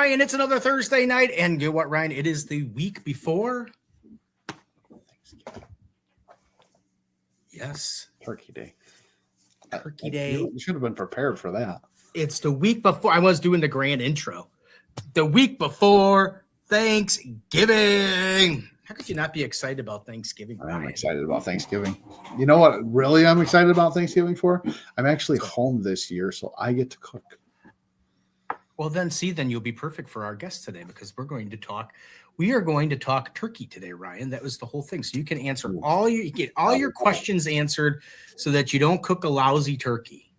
Ryan, it's another Thursday night, and you know what, Ryan? It is the week before. Yes. Turkey Day. Turkey Day. You should have been prepared for that. It's the week before. I was doing the grand intro. The week before Thanksgiving. How could you not be excited about Thanksgiving, Ryan? I'm excited about Thanksgiving. You know what really I'm excited about Thanksgiving for? I'm actually home this year, so I get to cook. Well, then you'll be perfect for our guest today because we are going to talk turkey today, Ryan. That was the whole thing. So you can answer get all your questions answered so that you don't cook a lousy turkey.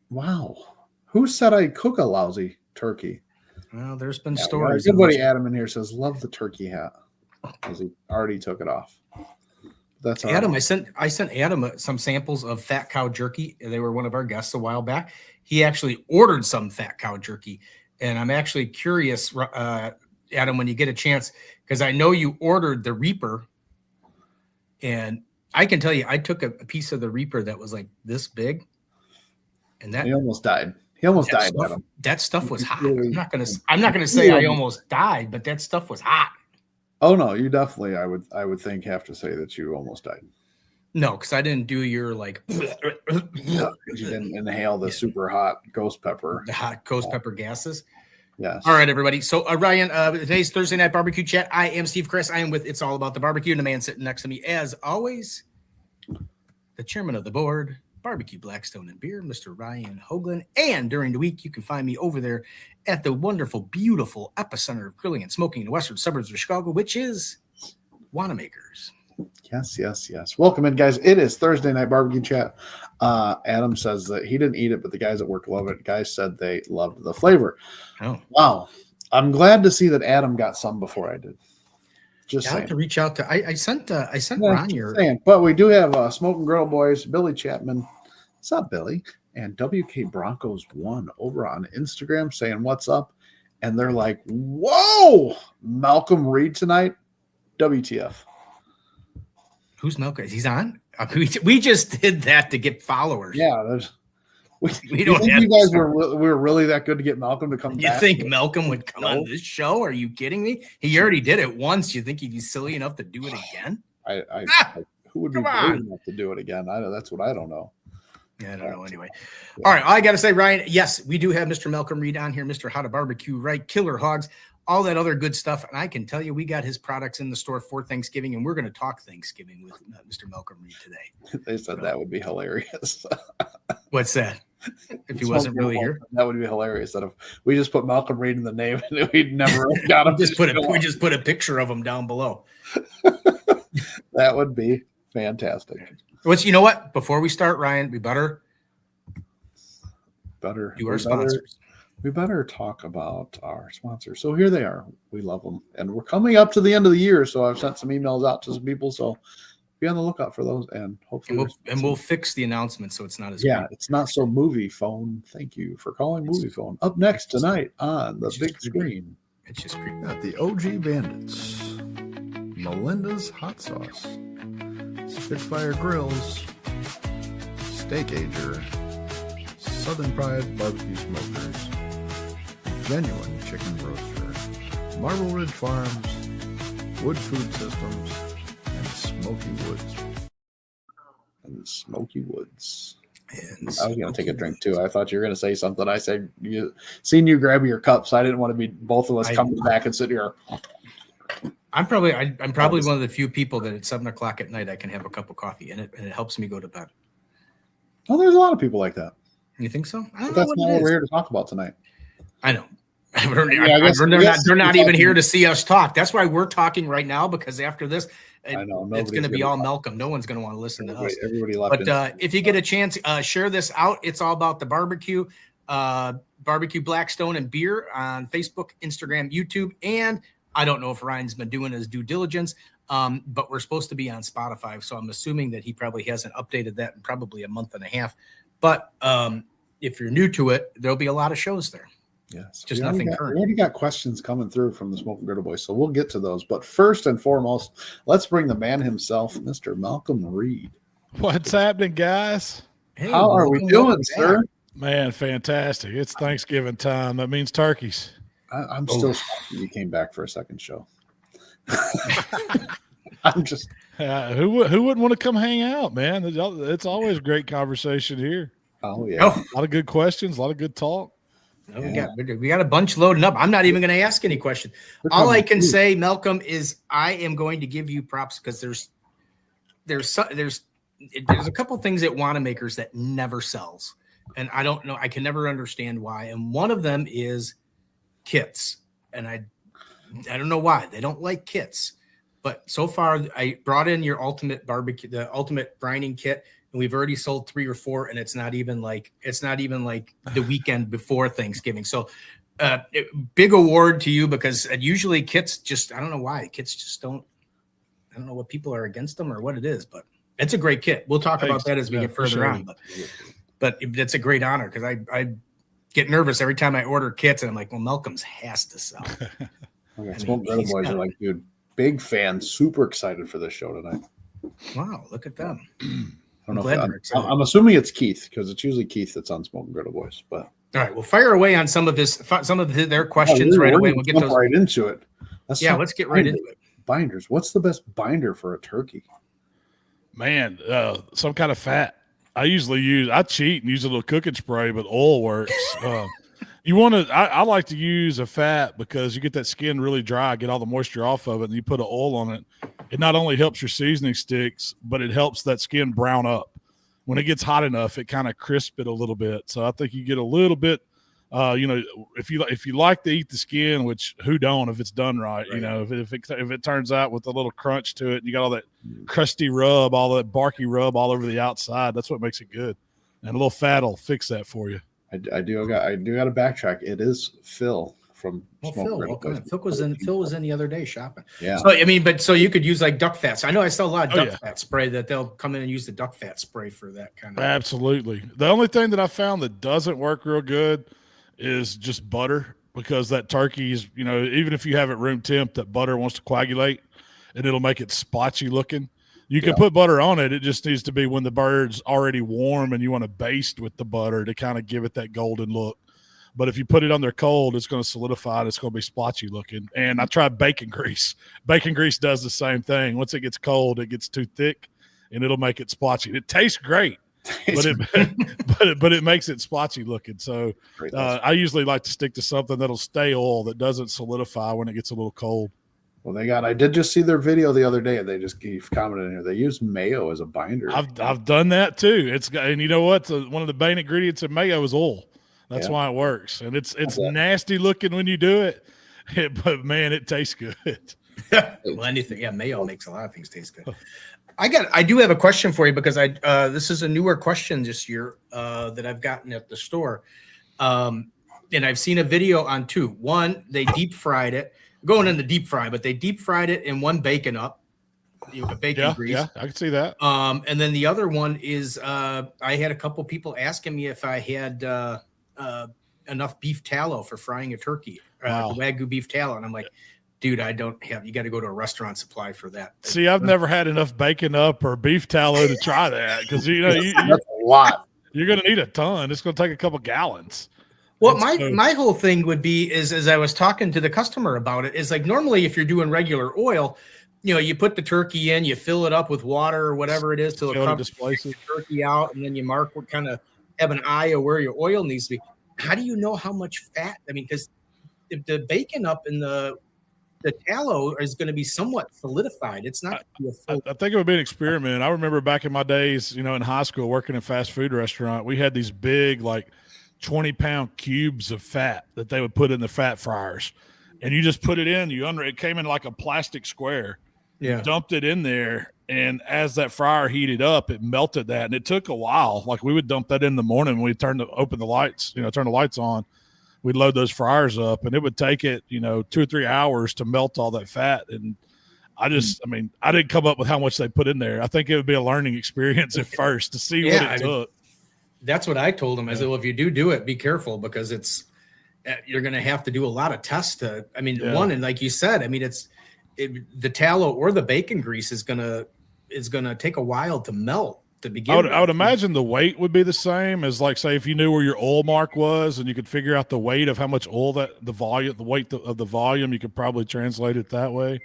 Wow. Who said I cook a lousy turkey? Well, there's been stories. Good buddy Adam in here says, love the turkey hat. Because he already took it off. That's Adam. I sent Adam some samples of fat cow jerky. They were one of our guests a while back. He actually ordered some fat cow jerky. And I'm actually curious, Adam, when you get a chance, because I know you ordered the Reaper. And I can tell you, I took a piece of the Reaper that was like this big. And that he almost died. He almost died. Adam. That stuff was hot. I'm not gonna say I almost died, but that stuff was hot. Oh no, you definitely. I would think have to say that you almost died. No, because I didn't do your like. You didn't inhale the super hot ghost pepper. The hot ghost pepper gases. Yes. All right, everybody. So Ryan, today's Thursday night barbecue chat. I am Steve Chris. I am with It's All About the Barbecue, and the man sitting next to me, as always, the chairman of the board. Barbecue Blackstone and Beer, Mr. Ryan Hoagland. And during the week, you can find me over there at the wonderful, beautiful epicenter of grilling and smoking in the western suburbs of Chicago, which is Wanamaker's. Yes. Welcome in, guys. It is Thursday night barbecue chat. Adam says that he didn't eat it, but the guys at work love it. Guys said they loved the flavor. Oh, wow. I'm glad to see that Adam got some before I did. I have to reach out to. I sent Ron your. But we do have Smoke and Grill Boys, Billy Chapman. What's up, Billy? And WK Broncos 1 over on Instagram saying what's up, and they're like, "Whoa, Malcom Reed tonight." WTF? Who's Malcom? He's on. We just did that to get followers. Yeah, we don't. You guys were really that good to get Malcom to come back? You think Malcom would come on this show? Are you kidding me? He already did it once. You think he'd be silly enough to do it again? Who would be brave enough to do it again? That's what I don't know. Yeah, I don't know. Anyway, all right. All I got to say, Ryan, yes, we do have Mr. Malcom Reed on here, Mr. How to Barbecue Right, Killer Hogs, all that other good stuff. And I can tell you, we got his products in the store for Thanksgiving, and we're going to talk Thanksgiving with Mr. Malcom Reed today. They said that would be hilarious. What's that? If he wasn't really here, that would be hilarious. That if we just put Malcom Reed in the name, and we'd never got him. We just put a picture of him down below. That would be fantastic. You know what? Before we start, Ryan, we better do our sponsors. We better talk about our sponsors. So here they are. We love them, and we're coming up to the end of the year. So I've sent some emails out to some people. So be on the lookout for those, and hopefully we'll fix the announcement so it's not as it's not so movie phone. Thank you for calling movie phone. Up next tonight on the big screen. It's just creepy. At the OG Bandits, Melinda's Hot Sauce, Spitfire Grills, Steak Ager, Southern Pride Barbecue Smokers, Genuine Chicken Roaster, Marble Ridge Farms, Wood Food Systems, and Smoky Woods. I was going to take a drink too. I thought you were going to say something. I said, seen you grab your cup, so I didn't want to be both of us coming back and sit here. I'm probably one of the few people that at 7:00 at night I can have a cup of coffee and it helps me go to bed. Well, there's a lot of people like that. You think so? That's not what we're here to talk about tonight. I know. They're not even here to see us talk. That's why we're talking right now, because after this, it's going to be all Malcom. No one's going to want to listen to us. Everybody left. But if you get a chance, share this out. It's all about the barbecue. Barbecue Blackstone and Beer on Facebook, Instagram, YouTube, and I don't know if Ryan's been doing his due diligence, but we're supposed to be on Spotify. So I'm assuming that he probably hasn't updated that in probably a month and a half. But if you're new to it, there'll be a lot of shows there. Yes, just nothing current. We already got questions coming through from the Smoke and Griddle Boys, so we'll get to those. But first and foremost, let's bring the man himself, Mr. Malcom Reed. What's happening, guys? Hey, how are we doing, sir? Man, fantastic. It's Thanksgiving time. That means turkeys. I'm still shocked that you came back for a second show. I'm just Who wouldn't want to come hang out, man? It's always great conversation here. oh yeah. Oh, A lot of good questions, a lot of good talk. we got a bunch loading up. I'm not even going to ask any questions. All I can say, Malcolm, is I am going to give you props because there's a couple things at Wanamaker's that never sells, and I don't know. I can never understand why. And one of them is kits, and I don't know why they don't like kits. But so far, I brought in your ultimate barbecue, the ultimate brining kit, and we've already sold 3 or 4, and it's not even like the weekend before Thanksgiving. So, big award to you because usually kits just I don't know why kits just don't. I don't know what people are against them or what it is, but it's a great kit. We'll talk about that as we get further on. But it's a great honor because I get nervous every time I order kits, and I'm like, well, Malcolm's has to sell. Smoke Grill Boys are like, dude, big fans, super excited for this show tonight. Wow, look at them. I'm assuming it's Keith because it's usually Keith that's on Smoke Grill Boys. But all right, we'll fire away on some of their questions right away. We'll get those right into it. Let's get right into it. Binders. What's the best binder for a turkey? Man, some kind of fat. I cheat and use a little cooking spray, but oil works. You want to, I like to use a fat because you get that skin really dry, get all the moisture off of it, and you put an oil on it. It not only helps your seasoning sticks, but it helps that skin brown up. When it gets hot enough, it kind of crisps it a little bit. So I think you get a little bit, if you like to eat the skin, which who don't if it's done right, if it turns out with a little crunch to it, and you got all that crusty rub, all that barky rub all over the outside, that's what makes it good. And a little fat will fix that for you. I do got to backtrack. It is Phil from Phil was in the other day shopping. Yeah. So you could use like duck fats. I know I sell a lot of duck fat spray that they'll come in and use the duck fat spray for that kind of. Absolutely. The only thing that I found that doesn't work real good is just butter because that turkey's, even if you have it room temp, that butter wants to coagulate and it'll make it spotchy looking. You can put butter on it. It just needs to be when the bird's already warm and you want to baste with the butter to kind of give it that golden look. But if you put it on there cold, it's going to solidify and it's going to be splotchy looking. And I tried bacon grease. Bacon grease does the same thing. Once it gets cold, it gets too thick and it'll make it splotchy. It tastes great, but it makes it splotchy looking. So I usually like to stick to something that'll stay oil that doesn't solidify when it gets a little cold. Well, I did just see their video the other day, and they just keep commenting here. They use mayo as a binder. I've done that too. And you know what? One of the main ingredients in mayo is oil. That's why it works. And it's nasty looking when you do it, but man, it tastes good. Well, mayo makes a lot of things taste good. I do have a question for you because this is a newer question this year that I've gotten at the store. And I've seen a video on 2. One, they deep fried it. Going in the deep fry, but they deep fried it in one bacon up, bacon grease. Yeah, I can see that. And then the other one is I had a couple people asking me if I had enough beef tallow for frying a turkey, the Wagyu beef tallow, and I'm like, dude, I don't have. You got to go to a restaurant supply for that. See, I've never had enough bacon up or beef tallow to try that because that's a lot. You're going to need a ton. It's going to take a couple gallons. Well, my whole thing would be is as I was talking to the customer about it, is like normally if you're doing regular oil, you put the turkey in, you fill it up with water or whatever it is till it covers the turkey out, and then you mark what kind of have an eye of where your oil needs to be. How do you know how much fat? I mean, because if the bacon up in the tallow is going to be somewhat solidified, it's not. I think it would be an experiment. I remember back in my days, in high school working in a fast food restaurant, we had these big 20-pound cubes of fat that they would put in the fat fryers, and you just put it in. It came in like a plastic square. You dumped it in there, and as that fryer heated up, it melted that, and it took a while. Like we would dump that in the morning when we turn the lights on. We'd load those fryers up, and it would take it 2 or 3 hours to melt all that fat. And I didn't come up with how much they put in there. I think it would be a learning experience at first to see what it took. That's what I told him. I said, well, if you do it, be careful because you're going to have to do a lot of tests. One, and like you said, the tallow or the bacon grease is going to take a while to melt to begin. I would imagine the weight would be the same as, like, say, if you knew where your oil mark was and you could figure out the weight of how much oil the weight of the volume, you could probably translate it that way.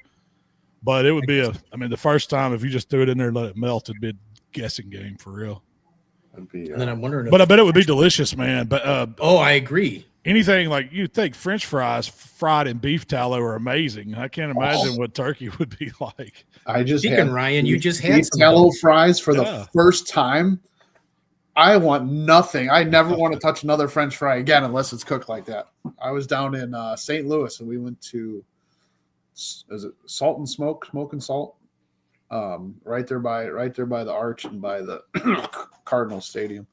But it would be the first time if you just threw it in there and let it melt, it'd be a guessing game for real. And then I'm wondering, but I bet it would be delicious, man. But I agree. Anything like you think French fries fried in beef tallow are amazing. I can't imagine what turkey would be like. I just had Ryan. You just had beef tallow fries for the first time. I want nothing. I never want to touch another French fry again unless it's cooked like that. I was down in St. Louis and we went to is it Salt and Smoke and Salt, right there by the Arch and by the Cardinal Stadium.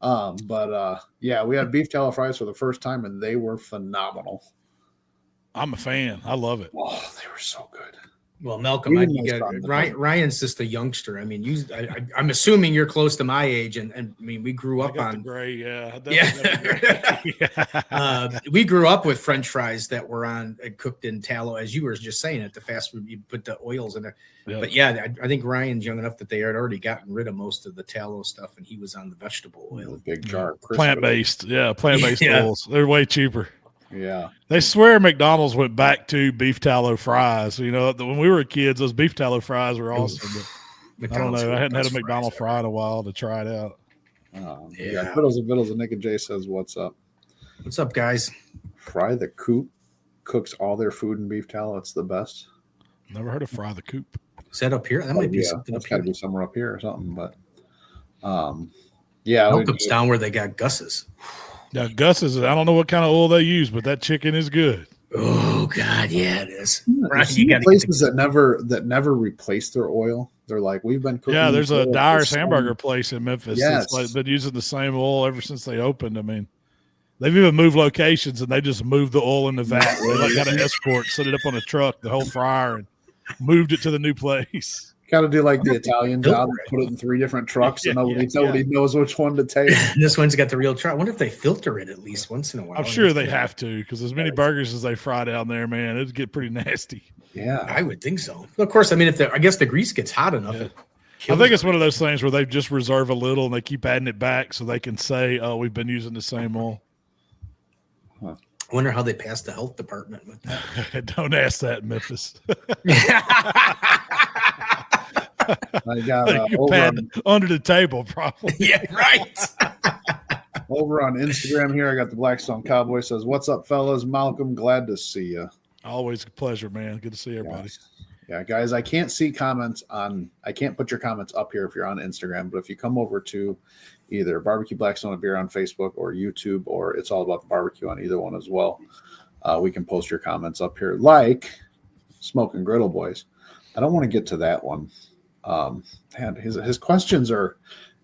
We had beef tallow fries for the first time and they were phenomenal. I'm a fan. I love it. Oh, they were so good. Well, Malcolm, Ryan's just a youngster. I mean, I'm assuming you're close to my age, and I mean, we grew up on gray, we grew up with French fries that were cooked in tallow, as you were just saying at the fast food. You put the oils in there, but I think Ryan's young enough that they had already gotten rid of most of the tallow stuff, and he was on the vegetable oil, big jar, plant-based oils. They're way cheaper. Yeah, they swear McDonald's went back to beef tallow fries. You know, when we were kids, those beef tallow fries were awesome. But I don't know. I hadn't had a McDonald's fry in a while to try it out. Fiddles and Nick and Jay says, "What's up? What's up, guys?" Fry the Coop cooks all their food in beef tallow. It's the best. Never heard of Fry the Coop. Is that up here? That might be something. That's got to be somewhere up here or something. But Malcolm's down where they got Gus's. Now, Gus's, I don't know what kind of oil they use, but that chicken is good. Oh God, yeah, it is. Places that never replace their oil. They're like, we've been cooking. Yeah, there's a Dyer's hamburger place in Memphis that's been using the same oil ever since they opened. I mean, they've even moved locations and they just moved the oil in the vat. They got an escort, set it up on a truck, the whole fryer, and moved it to the new place. Got to do like the Italian job, put it in 3 different trucks, and nobody knows which one to take. This one's got the real truck. I wonder if they filter it at least once in a while. I'm sure they have to, because as many burgers as they fry down there, man, it'd get pretty nasty. Yeah, I would think so. Of course, I mean, I guess the grease gets hot enough. Yeah. I think it's one of those things where they just reserve a little and they keep adding it back so they can say, "Oh, we've been using the same oil." I wonder how they pass the health department with that. Don't ask that in Memphis. I got under the table, probably. Yeah, right. Over on Instagram here, I got the Blackstone Cowboy says, "What's up, fellas? Malcolm, glad to see you." Always a pleasure, man. Good to see everybody. Yeah, guys, I can't see comments I can't put your comments up here if you're on Instagram, but if you come over to either Barbecue Blackstone and Beer on Facebook or YouTube, or It's All About the Barbecue on either one as well, we can post your comments up here, like Smoke and Griddle Boys. I don't want to get to that one. His questions are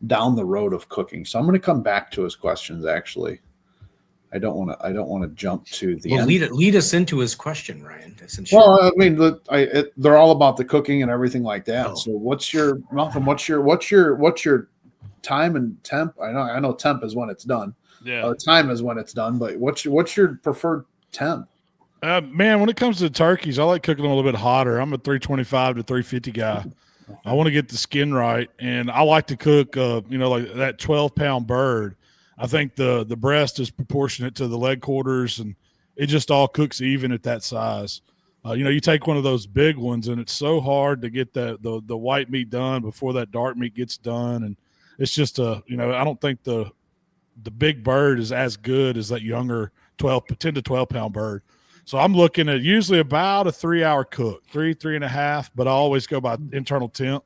down the road of cooking, so I'm going to come back to his questions. Actually, I don't want to jump to the end. Lead us into his question, Ryan. I mean, they're all about the cooking and everything like that. Oh. So, what's your time and temp? I know temp is when it's done. Yeah, time is when it's done. But what's your preferred temp? Man, when it comes to turkeys, I like cooking them a little bit hotter. I'm a 325 to 350 guy. I want to get the skin right, and I like to cook, like that 12-pound bird. I think the breast is proportionate to the leg quarters, and it just all cooks even at that size. You take one of those big ones, and it's so hard to get the white meat done before that dark meat gets done, and it's just I don't think the big bird is as good as that younger 10 to 12-pound bird. So I'm looking at usually about a 3-hour cook, 3.5, but I always go by internal temp.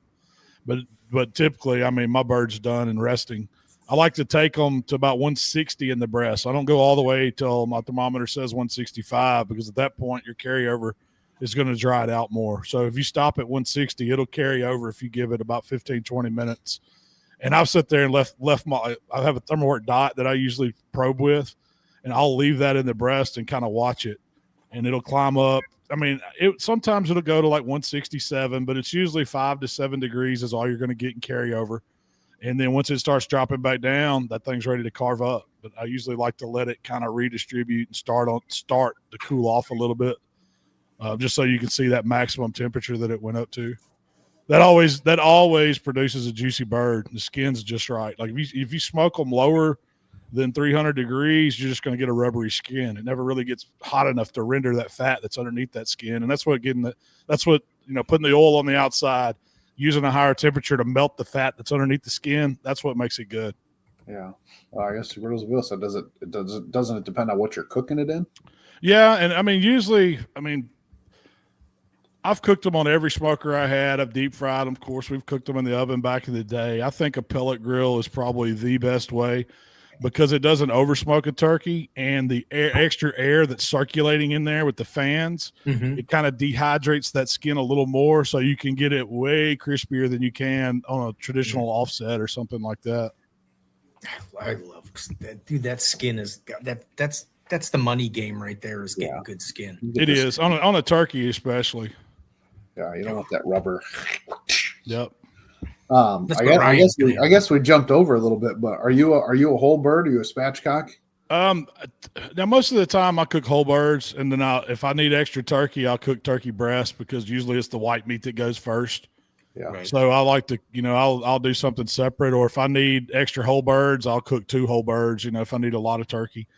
But typically, I mean, my bird's done and resting. I like to take them to about 160 in the breast. I don't go all the way till my thermometer says 165, because at that point your carryover is going to dry it out more. So if you stop at 160, it'll carry over if you give it about 15, 20 minutes. And I've sat there and left I have a thermowork dot that I usually probe with, and I'll leave that in the breast and kind of watch it. And it'll climb up. I mean, sometimes it'll go to like 167, but it's usually 5 to 7 degrees is all you're going to get in carryover. And then once it starts dropping back down, that thing's ready to carve up. But I usually like to let it kind of redistribute and start to cool off a little bit, just so you can see that maximum temperature that it went up to. That always produces a juicy bird. The skin's just right. Like if you smoke them lower than 300 degrees, you're just going to get a rubbery skin. It never really gets hot enough to render that fat that's underneath that skin, and that's what putting the oil on the outside, using a higher temperature to melt the fat that's underneath the skin. That's what makes it good. Yeah. Well, I guess Will said, doesn't it depend on what you're cooking it in? Yeah, and usually, I've cooked them on every smoker I had. I've deep fried them. Of course, we've cooked them in the oven back in the day. I think a pellet grill is probably the best way because it doesn't oversmoke a turkey, and the extra air that's circulating in there with the fans, it kind of dehydrates that skin a little more, so you can get it way crispier than you can on a traditional offset or something like that. I love that, dude. That skin is that's the money game right there. Is getting good skin. It is on a turkey especially. Yeah, you don't want that rubber. Yep. I guess we jumped over a little bit, but are you a whole bird? Are you a spatchcock? Now most of the time I cook whole birds, and then if I need extra turkey, I'll cook turkey breast because usually it's the white meat that goes first. Yeah. Right. So I like to, I'll do something separate, or if I need extra whole birds, I'll cook 2 whole birds. If I need a lot of turkey,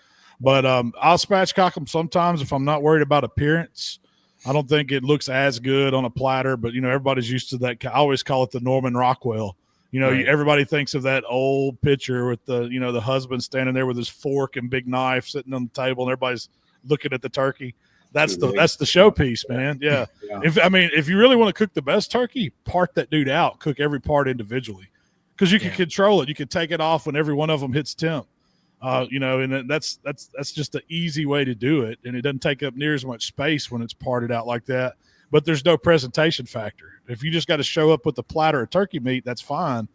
but I'll spatchcock them sometimes if I'm not worried about appearance. I don't think it looks as good on a platter, but everybody's used to that. I always call it the Norman Rockwell. Right. Everybody thinks of that old picture with the husband standing there with his fork and big knife sitting on the table, and everybody's looking at the turkey. That's the showpiece, man. Yeah. If you really want to cook the best turkey, part that dude out, cook every part individually, because you can control it. You can take it off when every one of them hits temp. And that's just the easy way to do it, and it doesn't take up near as much space when it's parted out like that. But there's no presentation factor. If you just got to show up with a platter of turkey meat, that's fine.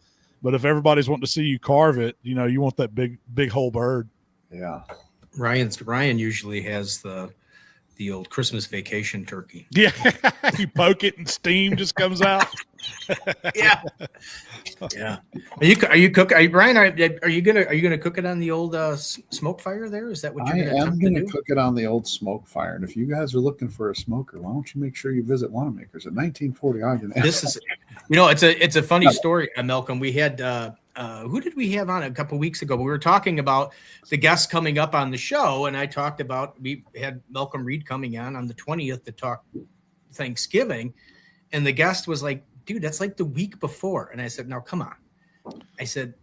But if everybody's wanting to see you carve it, you want that big whole bird. Yeah. Ryan usually has the old Christmas Vacation turkey. Yeah, you poke it and steam just comes out. Yeah. Are you Brian? Are you gonna cook it on the old smoke fire there? Is that what you're gonna attempt to do? Cook it on the old smoke fire. And if you guys are looking for a smoker, why don't you make sure you visit Wanamaker's at 1940 Ogden? This is, it's a funny story, Malcolm. We had who did we have on a couple weeks ago? We were talking about the guests coming up on the show, and I talked about we had Malcom Reed coming on the 20th to talk Thanksgiving, and the guest was like, dude, that's like the week before. And I said, now come on. I said,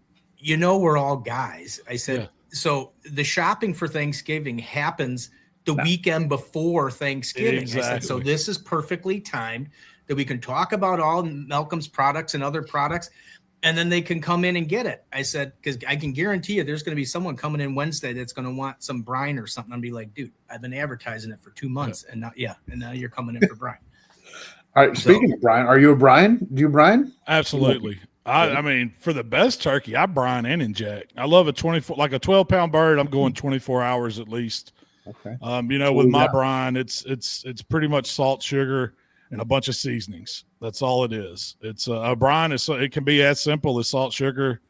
we're all guys. I said, so the shopping for Thanksgiving happens the weekend before Thanksgiving. Exactly. I said, so this is perfectly timed that we can talk about all Malcolm's products and other products, and then they can come in and get it. I said, because I can guarantee you there's going to be someone coming in Wednesday that's going to want some brine or something. I'll be like, dude, I've been advertising it for 2 months, and now you're coming in for brine. All right. Speaking of brine, are you a brine? Do you brine? Absolutely. For the best turkey, I brine and inject. I love a 12-pound bird. I'm going 24 hours at least. Okay. With my brine, it's pretty much salt, sugar, and a bunch of seasonings. That's all it is. It's a brine. It can be as simple as salt, sugar,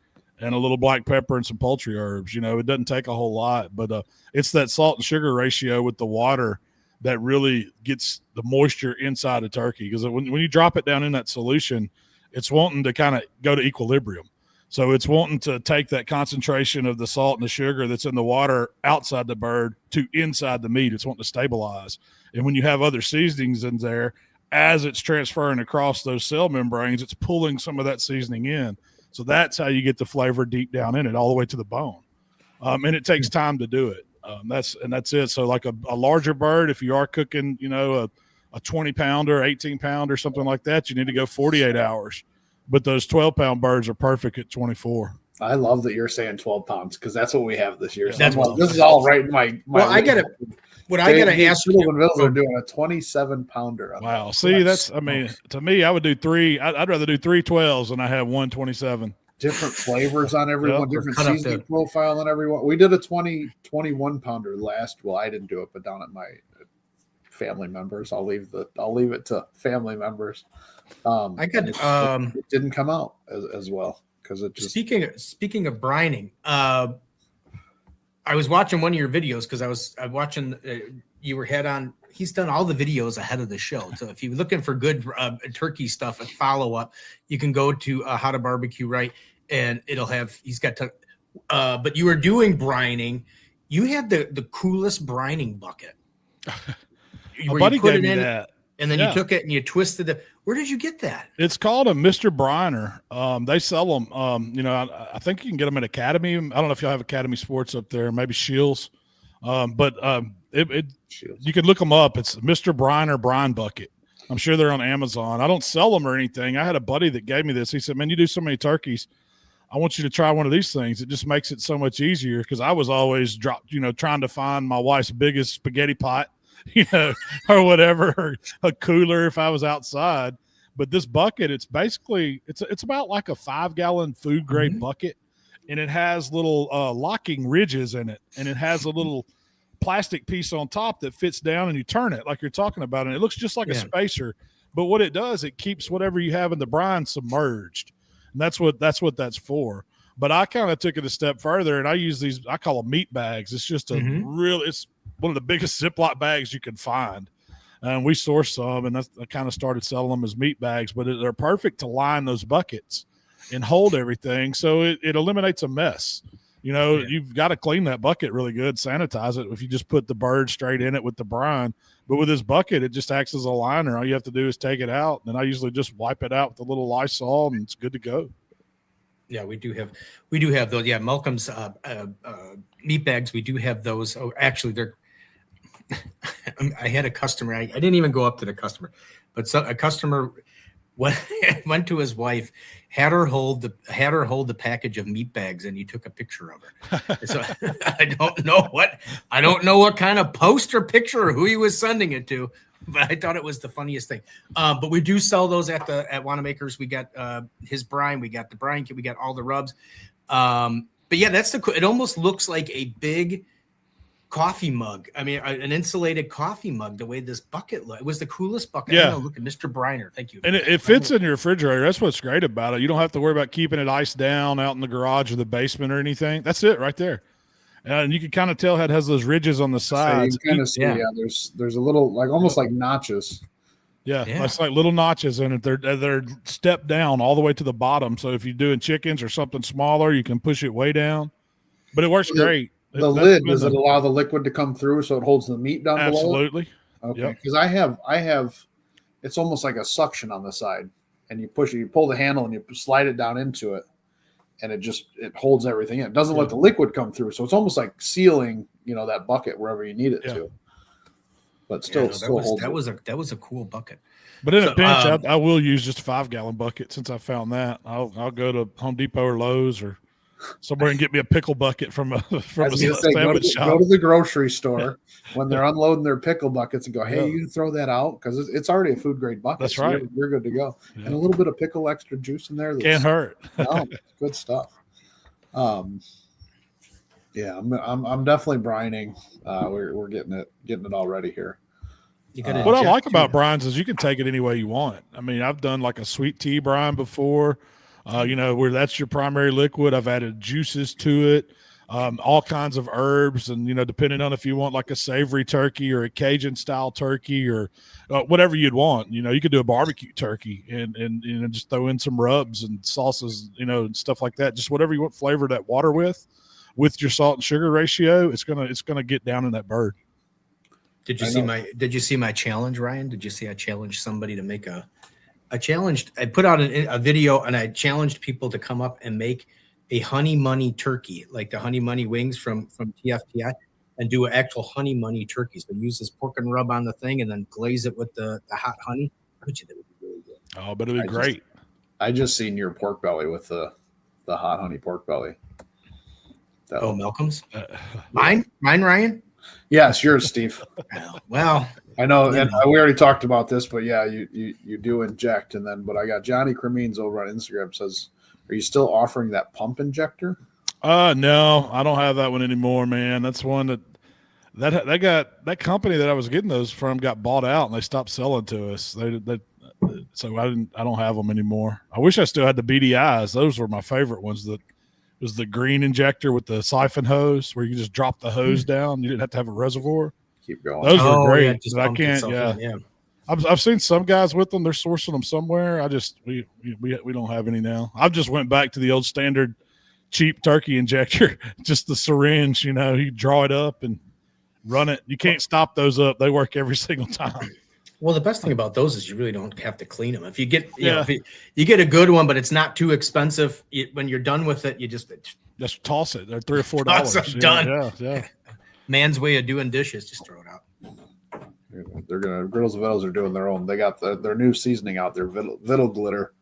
and a little black pepper and some poultry herbs. It doesn't take a whole lot, but it's that salt and sugar ratio with the water that really gets the moisture inside a turkey. Because when you drop it down in that solution, it's wanting to kind of go to equilibrium. So it's wanting to take that concentration of the salt and the sugar that's in the water outside the bird to inside the meat. It's wanting to stabilize. And when you have other seasonings in there, as it's transferring across those cell membranes, it's pulling some of that seasoning in. So that's how you get the flavor deep down in it, all the way to the bone. And it takes time to do it. That's it. So like a larger bird, if you are cooking, a 20-pounder, 18-pounder, something like that, you need to go 48 hours. But those 12-pound birds are perfect at 24. I love that you're saying 12 pounds because that's what we have this year. So this is all right in my. Well, I gotta ask you. Mills are doing a 27-pounder. Wow. See, to me, I would do 3. I'd rather do 3 12s than I have 1 27. Different flavors on everyone, different seasoning profile on everyone. We did a 21-pounder last. Well, I didn't do it, but down at my family members, I'll leave it to family members. It didn't come out as well because it just. Speaking of brining, I was watching one of your videos because I was watching you had on he's done all the videos ahead of the show. So if you're looking for good turkey stuff, a follow up, you can go to How to Barbecue Right, and it'll have. He's got to. But you were doing brining. You had the coolest brining bucket. My buddy gave me that. And then you took it and you twisted it. Where did you get that? It's called a Mr. Briner. They sell them. I think you can get them at Academy. I don't know if y'all have Academy Sports up there, maybe Shields. But you can look them up. It's Mr. Briner brine bucket. I'm sure they're on Amazon. I don't sell them or anything. I had a buddy that gave me this. He said, "Man, you do so many turkeys. I want you to try one of these things. It just makes it so much easier." Because I was always trying to find my wife's biggest spaghetti pot. Or whatever, or a cooler if I was outside. But this bucket, it's basically it's about like a 5-gallon food grade bucket, and it has little locking ridges in it, and it has a little plastic piece on top that fits down, and you turn it like you're talking about, and it looks just like a spacer. But what it does, it keeps whatever you have in the brine submerged, and that's what that's for. But I kind of took it a step further, and I use these. I call them meat bags. It's just it's one of the biggest Ziploc bags you can find. And we source some, and I kind of started selling them as meat bags, but they're perfect to line those buckets and hold everything. So it eliminates a mess. You've got to clean that bucket really good, sanitize it if you just put the bird straight in it with the brine. But with this bucket, it just acts as a liner. All you have to do is take it out, and I usually just wipe it out with a little Lysol, and it's good to go. Yeah, we do have those. Yeah, Malcolm's meat bags. We do have those. Oh, actually, they're. I had a customer. I didn't even go up to the customer, but a customer went to his wife, had her hold the package of meat bags, and he took a picture of her. So I don't know what kind of poster picture or who he was sending it to, but I thought it was the funniest thing. But we do sell those at Wanamaker's. We got his brine, we got the brine kit, we got all the rubs. But yeah, it almost looks like a big coffee mug. I mean, an insulated coffee mug. The way this bucket looked, it was the coolest bucket. Yeah, look at Mr. Briner. Thank you. And it fits in your refrigerator. That's what's great about it. You don't have to worry about keeping it iced down out in the garage or the basement or anything. That's it right there. And you can kind of tell how it has those ridges on the sides. So you kind of see, there's a little like almost like notches. Yeah, it's like little notches in it. They're stepped down all the way to the bottom. So if you're doing chickens or something smaller, you can push it way down. But it works great. The lid, does it allow the liquid to come through so it holds the meat down below? Absolutely. Okay. Because I have it's almost like a suction on the side, and you pull the handle and you slide it down into it, and it holds everything in. It doesn't let the liquid come through, so it's almost like sealing, that bucket wherever you need it to. But still holds. That was a cool bucket. But in a pinch, I will use just a 5-gallon bucket. Since I found that, I'll go to Home Depot or Lowe's or somewhere and get me a pickle bucket from a sandwich shop. Go to the grocery store when they're unloading their pickle buckets and go, "Hey, you can throw that out," because it's already a food grade bucket. That's right. You're good to go. Yeah. And a little bit of pickle extra juice in there. Can't hurt. Good stuff. I'm definitely brining. We're getting it all ready here. What I like about brines is you can take it any way you want. I mean, I've done like a sweet tea brine before. Where that's your primary liquid. I've added juices to it, all kinds of herbs, and depending on if you want like a savory turkey or a Cajun style turkey or whatever you'd want. You could do a barbecue turkey and just throw in some rubs and sauces, and stuff like that. Just whatever you want flavor that water with your salt and sugar ratio. It's gonna get down in that bird. Did you see my challenge, Ryan? Did you see I challenged somebody to make I put out a video and I challenged people to come up and make a honey money turkey, like the honey money wings from TFTI, and do an actual honey money turkey. So use this pork and rub on the thing and then glaze it with the hot honey. I bet you that would be really good. Oh, but it'd be great. I just seen your pork belly with the hot honey pork belly. Malcolm's? Mine, Ryan? Yes, yours, Steve. Well, I know, and we already talked about this, but yeah, you do inject, but I got Johnny Cremines over on Instagram says, "Are you still offering that pump injector?" No, I don't have that one anymore, man. That's one that company that I was getting those from got bought out and they stopped selling to us. So I don't have them anymore. I wish I still had the BDIs. Those were my favorite ones. That was the green injector with the siphon hose where you just drop the hose down. You didn't have to have a reservoir. keep going. Those are great. yeah, just but I pumped can't. itself Yeah. in, I've seen some guys with them. They're sourcing them somewhere. We don't have any now. I've just went back to the old standard cheap turkey injector, just the syringe. You draw it up and run it. You can't stop those up. They work every single time. Well, the best thing about those is you really don't have to clean them. If you get, Yeah. if you get a good one, but it's not too expensive, when you're done with it, you just Toss it. They're $3 or Toss $4. it, done. Yeah. man's way of doing dishes. Just throw it out. They're gonna Griddles and Vittles are doing their own. They got their new seasoning out there, Vittle glitter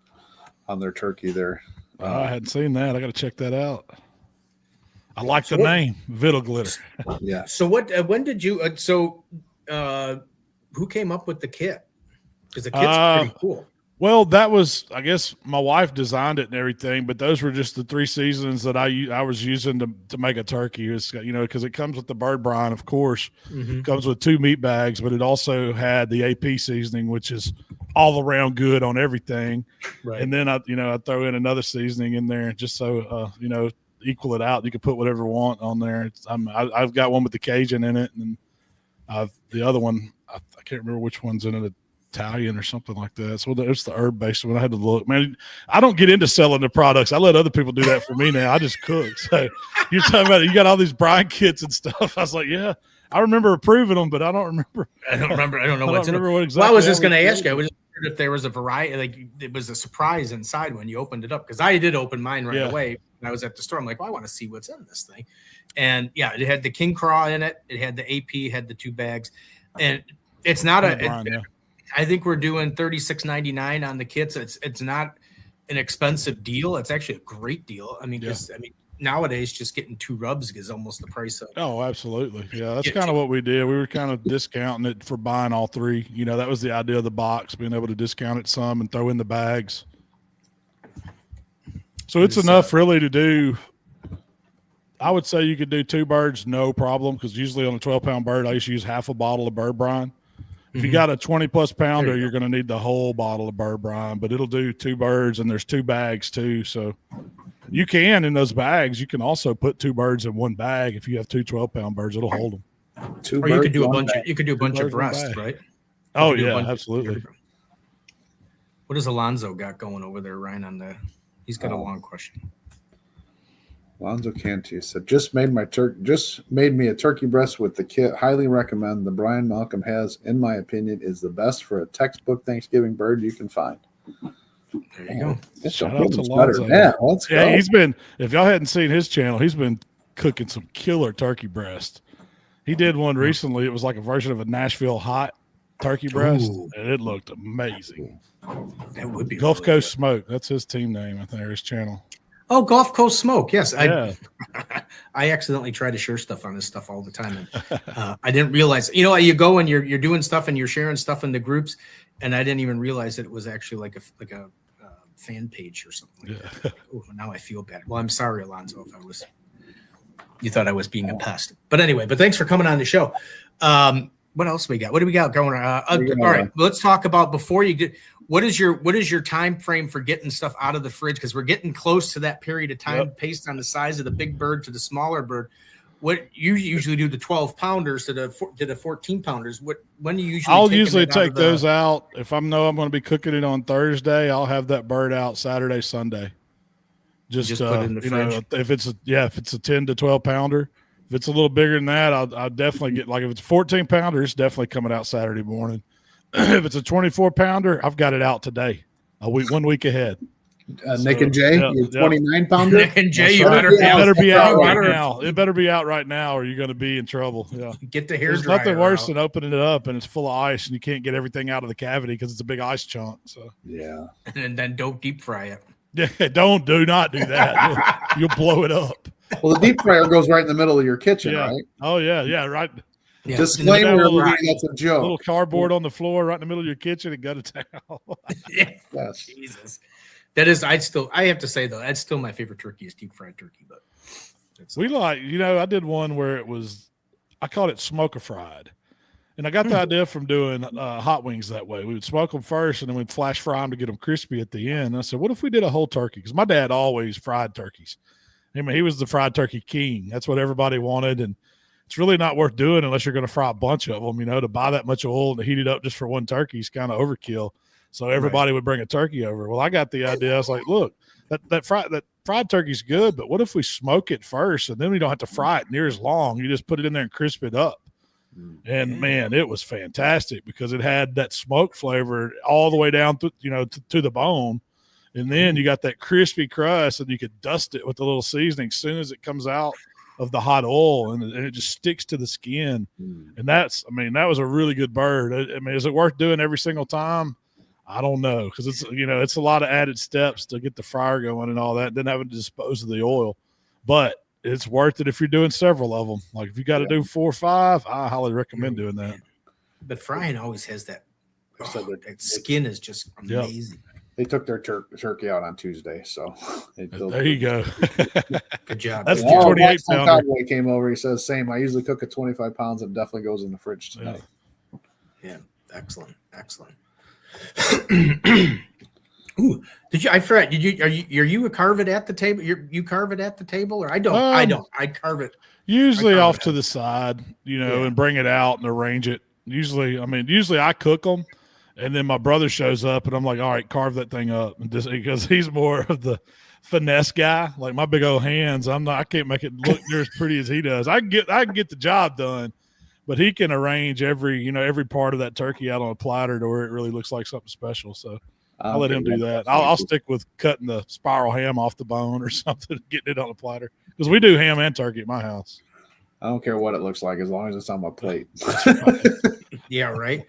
on their turkey there. I hadn't seen that. I got to check that out. I like the name, Vittle glitter. Yeah. So when did you? Who came up with the kit? Because the kit's pretty cool. Well, that was, I guess, my wife designed it and everything, but those were just the 3 seasons that I was using to make a turkey. It's, because it comes with the bird brine, of course. Mm-hmm. Comes with 2 meat bags, but it also had the AP seasoning, which is all around good on everything. Right. And then I throw in another seasoning in there just so equal it out. You can put whatever you want on there. I've got one with the Cajun in it, and the other one I can't remember which one's in it. Italian or something like that. So it's the herb based one. I had to look, man. I don't get into selling the products. I let other people do that for me now. I just cook. So you're talking about it. You got all these brine kits and stuff. I was like, yeah, I remember approving them, but I don't remember. I don't know what's in them. What exactly. Well, I was just going to ask you. I was wondering if there was a variety, like it was a surprise inside when you opened it up, because I did open mine right away when I was at the store. I'm like, well, I want to see what's in this thing, and yeah, it had the King Craw in it. It had the AP, had the 2 bags, and it's not I think we're doing $36.99 on the kits. It's not an expensive deal. It's actually a great deal. I mean, nowadays just getting 2 rubs is almost the price of. Oh, absolutely. Yeah, that's kind of what we did. We were kind of discounting it for buying all 3. That was the idea of the box, being able to discount it some and throw in the bags. So it's enough really to do. I would say you could do 2 birds, no problem, because usually on a 12-pound bird, I used to use half a bottle of bird brine. If you got a 20-plus pounder, you're going to need the whole bottle of bird brine, but it'll do 2 birds, and there's 2 bags too. So you can, in those bags, you can also put 2 birds in 1 bag. If you have 2 12-pound birds, it'll hold them. 2 or you could do a birds, bunch. You could do a bunch of breasts, right? Oh yeah, absolutely. What does Alonzo got going over there, Ryan? He's got a long question. Alonzo Canty said, just made me a turkey breast with the kit. Highly recommend. The Brian Malcom has, in my opinion, is the best for a textbook Thanksgiving bird you can find. There you go. Shout out to Alonzo. Yeah, let's go. He's been, if y'all hadn't seen his channel, he's been cooking some killer turkey breast. He did one recently. It was like a version of a Nashville hot turkey breast, and it looked amazing. That would be Gulf really Coast good. Smoke. That's his team name, I think, or his channel. Oh, Gulf Coast Smoke. Yes. Yeah. I accidentally try to share stuff on this stuff all the time. And I didn't realize, you go and you're doing stuff and you're sharing stuff in the groups. And I didn't even realize that it was actually like a fan page or something. Like that. Oh, now I feel bad. Well, I'm sorry, Alonzo, if you thought I was being a pest, but anyway, thanks for coming on the show. What else we got? What do we got going on? All right, let's talk about before you get. What is your time frame for getting stuff out of the fridge? Because we're getting close to that period of time based on the size of the big bird to the smaller bird. What you usually do the 12-pounders to the 14-pounders? When do you usually? I'll usually take those out if I know I'm going to be cooking it on Thursday. I'll have that bird out Saturday, Sunday. Just put it in the fridge. If it's a 10 to 12-pounder. If it's a little bigger than that, I'll definitely get, like if it's a 14-pounder, it's definitely coming out Saturday morning. If it's a 24-pounder, I've got it out today, 1 week ahead. Nick and Jay, 29-pounder. Nick and Jay, it better be out right now. It better be out right now, or you're going to be in trouble. Yeah, get the hair. There's nothing worse than opening it up and it's full of ice and you can't get everything out of the cavity because it's a big ice chunk. So yeah, and then don't deep fry it. Yeah, do not do that. You'll blow it up. Well, the deep fryer goes right in the middle of your kitchen, right? Oh yeah, right. Yeah. Disclaimer: that's a joke. Little cardboard on the floor, right in the middle of your kitchen, and gut it down. Yes. Jesus, that is. I have to say though, that's still my favorite turkey is deep fried turkey. But I did one where I called it smoker fried, and I got the idea from doing hot wings that way. We would smoke them first, and then we'd flash fry them to get them crispy at the end. And I said, what if we did a whole turkey? Because my dad always fried turkeys. I mean, he was the fried turkey king. That's what everybody wanted. And it's really not worth doing unless you're going to fry a bunch of them. To buy that much oil and to heat it up just for one turkey is kind of overkill. So everybody would bring a turkey over. Well, I got the idea. I was like, look, that fried turkey's good, but what if we smoke it first and then we don't have to fry it near as long? You just put it in there and crisp it up. And man, it was fantastic because it had that smoke flavor all the way down to the bone. And then you got that crispy crust, and you could dust it with a little seasoning as soon as it comes out of the hot oil, and it just sticks to the skin. And that was a really good bird. Is it worth doing every single time? I don't know, because it's a lot of added steps to get the fryer going and all that, then having to dispose of the oil. But it's worth it if you're doing several of them. Like if you got to do 4 or 5, I highly recommend doing that. But frying always has that. That skin is just amazing. Yep. They took their turkey out on Tuesday, so there you go. Good job. That's the 28 pounder. Cowboy came over. He says, "Same. I usually cook at 25 pounds, and definitely goes in the fridge tonight." Yeah, excellent. Ooh, I forgot. Are you carve it at the table? You carve it at the table, or I don't. I carve it. Usually off to the side, and bring it out and arrange it. Usually I cook them. And then my brother shows up, and I'm like, all right, carve that thing up. And just because he's more of the finesse guy, like my big old hands, I can't make it look near as pretty as he does. I can get the job done, but he can arrange every part of that turkey out on a platter to where it really looks like something special. So I'll let him do that. I'll stick with cutting the spiral ham off the bone or something, getting it on a platter, because we do ham and turkey at my house. I don't care what it looks like as long as it's on my plate. Yeah, right.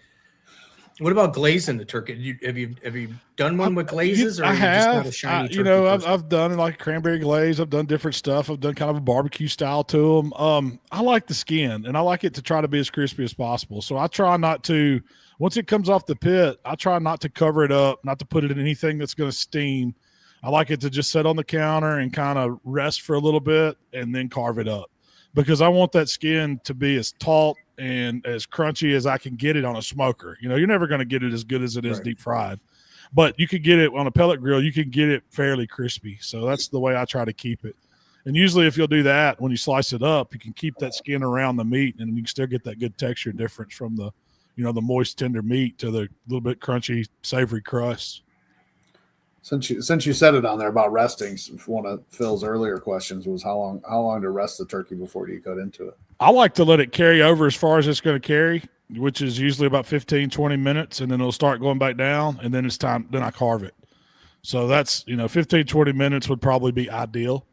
What about glazing the turkey? Have you done one with glazes, or I have? Just not a shiny turkey I've done like cranberry glaze. I've done different stuff. I've done kind of a barbecue style to them. I like the skin, and I like it to try to be as crispy as possible. So I try not to. Once it comes off the pit, I try not to cover it up, not to put it in anything that's going to steam. I like it to just sit on the counter and kind of rest for a little bit, and then carve it up, because I want that skin to be as taut and as crunchy as I can get it on a smoker. You're never going to get it as good as it is deep fried, but you could get it on a pellet grill. You can get it fairly crispy. So that's the way I try to keep it. And usually if you'll do that, when you slice it up, you can keep that skin around the meat, and you can still get that good texture difference from the, the moist, tender meat to the little bit crunchy, savory crust. Since you said it on there about resting, one of Phil's earlier questions was how long to rest the turkey before you cut into it? I like to let it carry over as far as it's going to carry, which is usually about 15, 20 minutes, and then it'll start going back down, and then it's time. Then I carve it. So that's 15, 20 minutes would probably be ideal.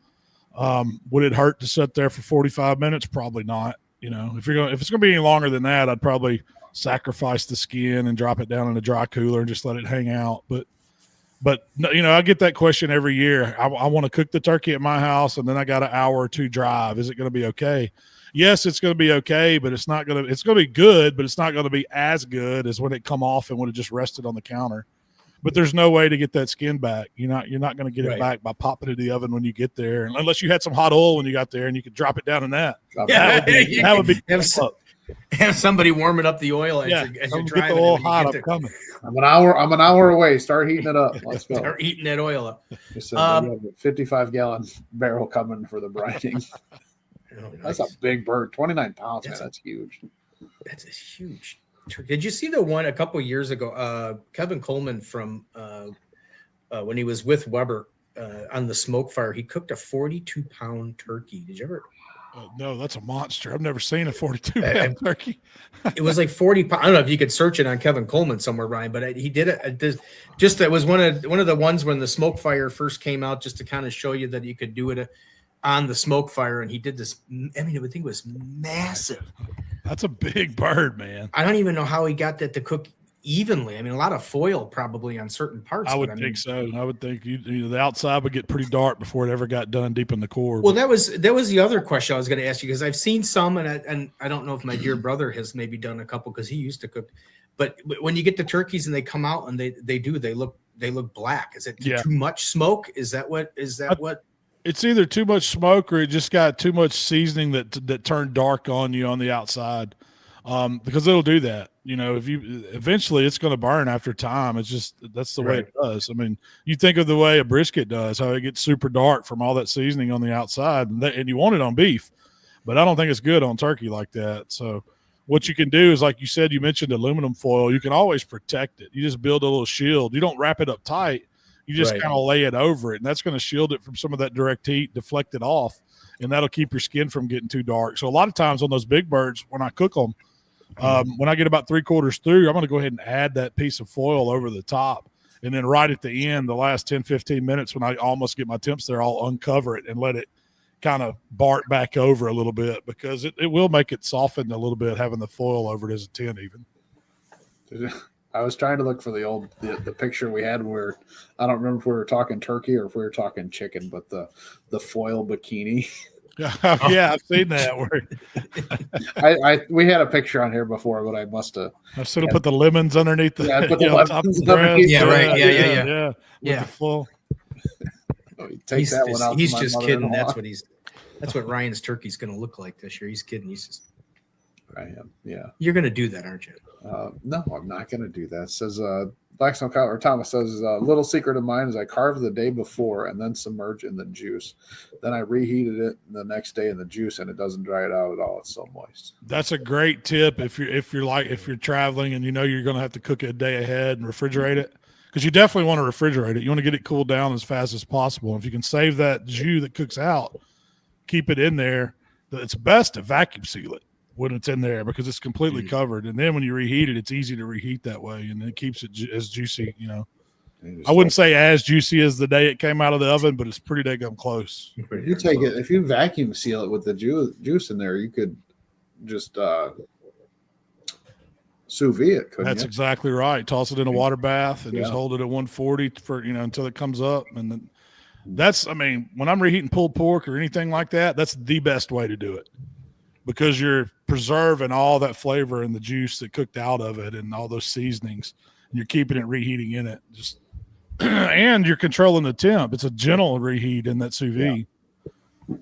Would it hurt to sit there for 45 minutes? Probably not. If it's going to be any longer than that, I'd probably sacrifice the skin and drop it down in a dry cooler and just let it hang out. But I get that question every year. I want to cook the turkey at my house, and then I got an hour or two drive. Is it going to be okay? Yes, it's going to be okay, but it's going to be good, but it's not going to be as good as when it come off and when it just rested on the counter. But there's no way to get that skin back. You're not going to get it back by popping it in the oven when you get there, unless you had some hot oil when you got there and you could drop it down in that. That would be have somebody warming up the oil as you're driving. Get the oil hot. I'm coming. I'm an hour away. Start heating it up. Let's go. Start heating that oil up. We have a 55-gallon barrel coming for the brining. Oh, nice. That's a big bird. 29 pounds, man. That's huge. That's a huge. Did you see the one a couple of years ago? Kevin Coleman from when he was with Weber on the smoke fire, he cooked a 42-pound turkey. Did you ever? No, that's a monster. I've never seen a 42-pound turkey. It was like 40 pounds. I don't know if you could search it on Kevin Coleman somewhere, Ryan, but he did it. It was one of the ones when the smoke fire first came out, just to kind of show you that you could do it on the smoke fire. And he did this. I mean, I would think it was massive. That's a big bird, man. I don't even know how he got that to cook evenly. I mean, a lot of foil probably on certain parts. I would think so. I would think the outside would get pretty dark before it ever got done deep in the core. Well, that was the other question I was going to ask you, because I've seen some, and I don't know if my dear brother has maybe done a couple, because he used to cook. But when you get the turkeys and they come out and they look black. Is it too much smoke? Is that what? It's either too much smoke or it just got too much seasoning that turned dark on you on the outside. Because it'll do that. If you eventually it's going to burn after time. It's just that's the way it does. I mean, you think of the way a brisket does, how it gets super dark from all that seasoning on the outside, and you want it on beef. but I don't think it's good on turkey like that. So what you can do is, like you said, you mentioned aluminum foil. You can always protect it. You just build a little shield. You don't wrap it up tight. You just kind of lay it over it, and that's going to shield it from some of that direct heat, deflect it off, and that'll keep your skin from getting too dark. So a lot of times on those big birds, when I cook them, when I get about 3/4 through, I'm going to go ahead and add that piece of foil over the top. And then right at the end, the last 10, 15 minutes, when I almost get my temps there, I'll uncover it and let it kind of bark back over a little bit, because it will make it soften a little bit, having the foil over it as a tin even. I was trying to look for the picture we had where, I don't remember if we were talking turkey or if we were talking chicken, but the foil bikini. Yeah, I've seen that. We had a picture on here before, but I must have. I should have put the lemons underneath the, put the lemons top of the underneath. bread. Yeah, right. Yeah. With the full. Take that one out. He's just kidding. That's what Ryan's turkey's going to look like this year. He's kidding. He's just. I am. Yeah. You're going to do that, aren't you? No, I'm not going to do that. It says Blackstone or Thomas says, little secret of mine is I carved the day before and then submerge in the juice. Then I reheated it the next day in the juice, and it doesn't dry it out at all. It's so moist. That's a great tip if you're traveling and you know you're going to have to cook it a day ahead and refrigerate it, because you definitely want to refrigerate it. You want to get it cooled down as fast as possible. And if you can save that jus that cooks out, keep it in there. It's best to vacuum seal it when it's in there, because it's completely covered. And then when you reheat it, it's easy to reheat that way, and it keeps it as juicy, I wouldn't say as juicy as the day it came out of the oven, but it's pretty daggum close. You take it, if you vacuum seal it with the juice in there, you could just sous vide it, couldn't That's you? exactly right. Toss it in a water bath and just hold it at 140 for until it comes up. And then when I'm reheating pulled pork or anything like that, that's the best way to do it, because you're preserving all that flavor and the juice that cooked out of it and all those seasonings, and you're keeping it reheating in it. Just and you're controlling the temp. It's a gentle reheat in that sous vide.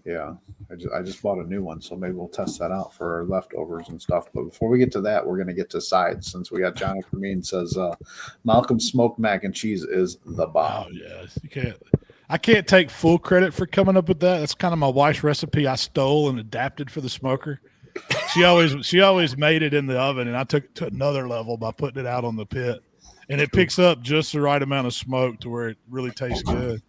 Yeah. I just bought a new one, so maybe we'll test that out for our leftovers and stuff. But before we get to that, we're going to get to sides, since we got Jonathan Mean says Malcom smoked mac and cheese is the bomb. Oh yeah, you can't. I can't take full credit for coming up with that. That's kind of my wife's recipe. I stole and adapted for the smoker. She always made it in the oven, and I took it to another level by putting it out on the pit, and it picks up just the right amount of smoke to where it really tastes good.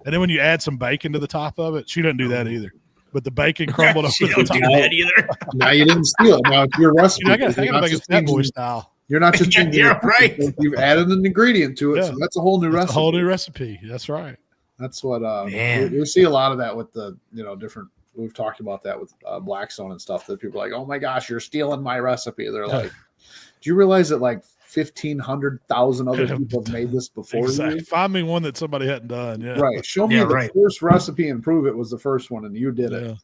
And then when you add some bacon to the top of it, she doesn't do that either. But the bacon crumbled up. She don't do that either. Now you didn't steal it. Now it's your recipe. I got to make it Fat Boy style. You're not just changing Yeah, right. You've added an ingredient to it, so that's a whole new recipe. A whole new recipe. That's right. That's what we see a lot of that with the different. We've talked about that with Blackstone and stuff, that people are like, oh my gosh, you're stealing my recipe. They're like, do you realize that like 1,500,000 other people have made this before you? Find me one that somebody hadn't done. Yeah, right. Show me the first recipe and prove it was the first one, and you did it.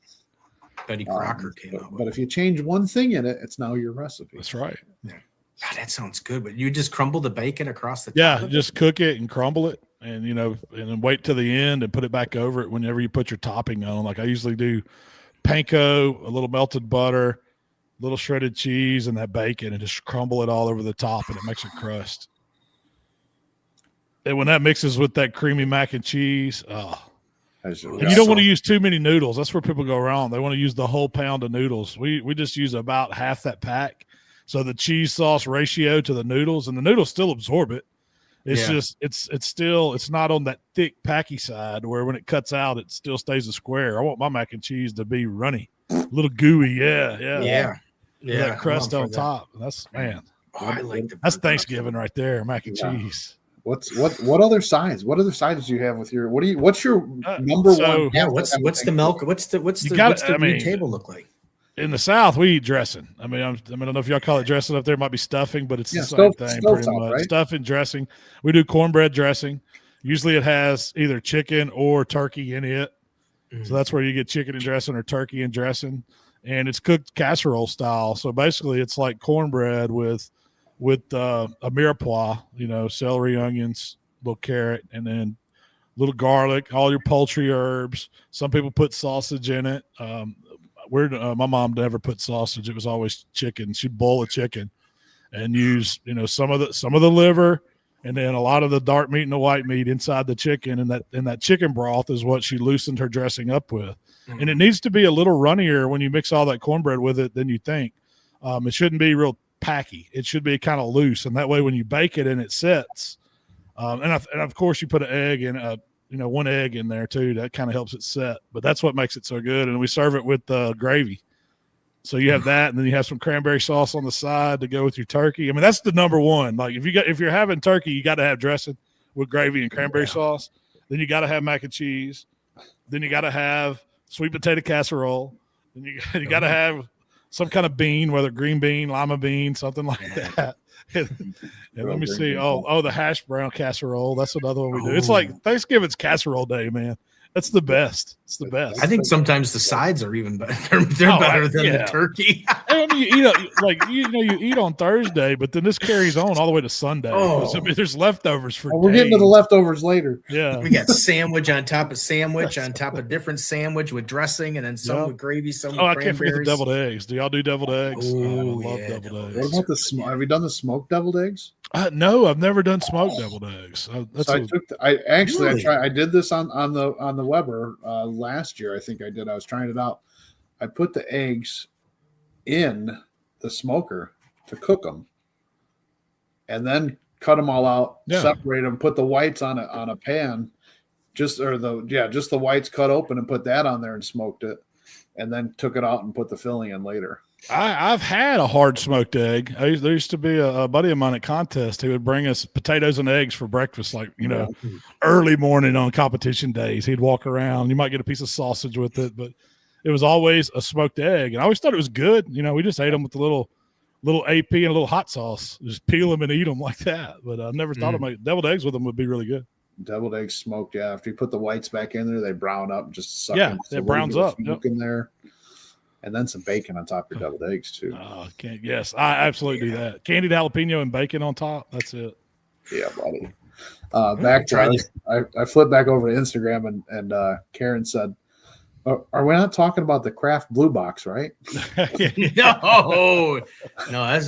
Betty Crocker came out with. But if you change one thing in it, it's now your recipe. That's right. Yeah. God, that sounds good. But you just crumble the bacon across the top. Yeah, just cook it and crumble it, and and then wait till the end and put it back over it whenever you put your topping on. Like I usually do panko, a little melted butter, a little shredded cheese, and that bacon, and just crumble it all over the top, and it makes a crust. And when that mixes with that creamy mac and cheese, and you don't want to use too many noodles. That's where people go wrong. They want to use the whole pound of noodles. We just use about half that pack. So the cheese sauce ratio to the noodles, and the noodles still absorb it. It's just it's not on that thick packy side where when it cuts out it still stays a square. I want my mac and cheese to be runny, a little gooey. Yeah. That crust on top. That's I like that's Thanksgiving right there, mac and cheese. What other sides? What other sides do you have with your? What's your number one? Yeah, what's the milk? What's the new table look like? In the South, we eat dressing. I don't know if y'all call it dressing up there. It might be stuffing, but it's the same thing pretty much. Right? Stuffing, dressing. We do cornbread dressing. Usually it has either chicken or turkey in it. So that's where you get chicken and dressing or turkey and dressing. And it's cooked casserole style. So basically it's like cornbread with a mirepoix, celery, onions, little carrot, and then little garlic, all your poultry herbs. Some people put sausage in it. My mom never put sausage. It was always chicken. She'd boil a chicken and use, some of the liver And then a lot of the dark meat and the white meat inside the chicken, and that chicken broth is what she loosened her dressing up with. And it needs to be a little runnier when you mix all that cornbread with it than you think. It shouldn't be real packy. It should be kind of loose, and that way when you bake it and it sets, and of course you put an egg in, one egg in there too. That kind of helps it set. But that's what makes it so good. And we serve it with gravy. So you have that, and then you have some cranberry sauce on the side to go with your turkey. I mean, that's the number one. Like if you're having turkey, you got to have dressing with gravy and cranberry sauce. Then you got to have mac and cheese. Then you got to have sweet potato casserole. Then you got to have some kind of bean, whether green bean, lima bean, something like that. And let me see. Oh, the hash brown casserole. That's another one we do. It's like Thanksgiving's casserole day, man. That's the best. It's the best. I think sometimes the sides are even better. They're better than the turkey. I mean, you eat on Thursday, but then this carries on all the way to Sunday. I mean, there's leftovers for. We're getting to the leftovers later. Yeah, we got sandwich on top of sandwich on top of different sandwich with dressing, and then some with gravy, some with cranberries. I can't forget the deviled eggs. Do y'all do deviled eggs? Oh, I love deviled eggs. What about have you done the smoked deviled eggs? No, I've never done smoked deviled eggs. I did this on the Weber last year. I think I did. I was trying it out. I put the eggs in the smoker to cook them, and then cut them all out, separate them, put the whites on a pan, just the whites cut open and put that on there and smoked it, and then took it out and put the filling in later. I've had a hard smoked egg. There used to be a buddy of mine at contest who would bring us potatoes and eggs for breakfast, early morning on competition days. He'd walk around. You might get a piece of sausage with it, but it was always a smoked egg. And I always thought it was good. We just ate them with a little AP and a little hot sauce. Just peel them and eat them like that. But I never thought of my deviled eggs with them would be really good. Deviled eggs smoked, yeah. After you put the whites back in there, they brown up and just suck it browns up. In there. And then some bacon on top of your deviled eggs too. Yes, I absolutely do that. Candied jalapeno and bacon on top. That's it. Yeah, buddy. I flipped back over to Instagram and Karen said, "Are we not talking about the Kraft Blue Box, right?" No,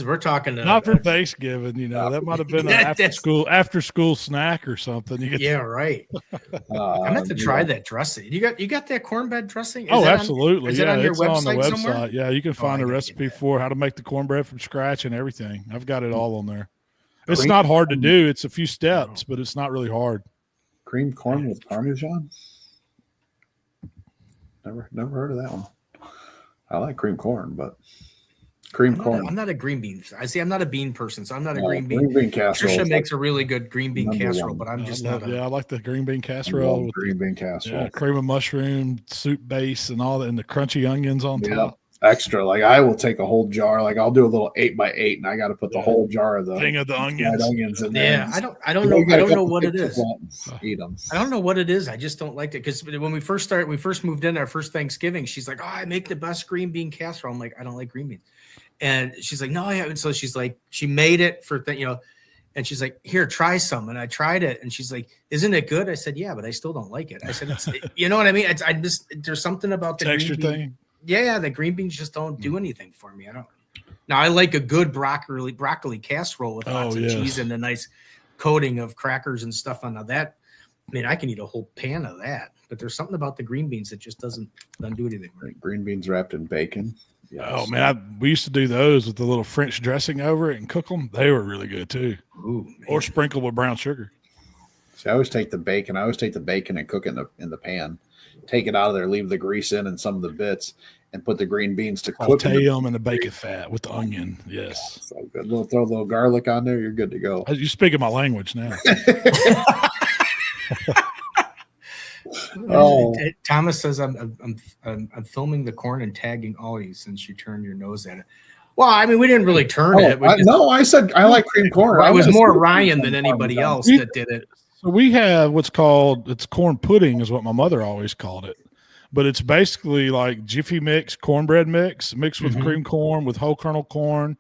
we're talking not for Thanksgiving. That might have been an after school snack or something. Right. I'm going to try that dressing. You got that cornbread dressing? Absolutely. Is it on your website on the website somewhere? Yeah, you can find a recipe for how to make the cornbread from scratch and everything. I've got it all on there. It's not hard to do. It's a few steps, but it's not really hard. Creamed corn with Parmesan? Never heard of that one. I like cream corn, but corn. I'm not a green bean. I'm not a bean person, so I'm not a green bean casserole. Trisha makes a really good green bean casserole, but I'm just not. I like the green bean casserole. With green bean casserole. Yeah, cream of mushroom, soup base, and all that, and the crunchy onions on top. Extra. Like I will take a whole jar. Like I'll do a little 8x8, and I got to put the whole jar of the thing of the onions in there. Yeah, I don't know. I don't know what it is. Eat them. I don't know what it is. I just don't like it because when we first moved in our first Thanksgiving, she's like, "Oh, I make the best green bean casserole." I'm like, "I don't like green beans," and she's like, "No, I haven't." So she's like, she made it for and she's like, "Here, try some." And I tried it, and she's like, "Isn't it good?" I said, "Yeah, but I still don't like it." I said, "You know what I mean?" There's something about the texture green bean thing. Yeah, the green beans just don't do anything for me. I don't. Now I like a good broccoli casserole with lots of cheese and a nice coating of crackers and stuff on that. I mean, I can eat a whole pan of that, but there's something about the green beans that just doesn't do anything. Green beans wrapped in bacon. Yes. Oh man, we used to do those with the little French dressing over it and cook them. They were really good too. Ooh, or sprinkled with brown sugar. See, I always take the bacon and cook it in the pan. Take it out of there, leave the grease in and some of the bits, and put the green beans to cook. Saute them in the bacon fat with the onion. Yes. So good. Throw a little garlic on there. You're good to go. You're speaking my language now. Thomas says I'm filming the corn and tagging all you since you turned your nose at it. Well, I mean, we didn't really turn it. I said I like cream corn. It was more Ryan than anybody else that did it. So we have what's called corn pudding is what my mother always called it. But it's basically like Jiffy mix, cornbread mixed with cream corn, with whole kernel corn,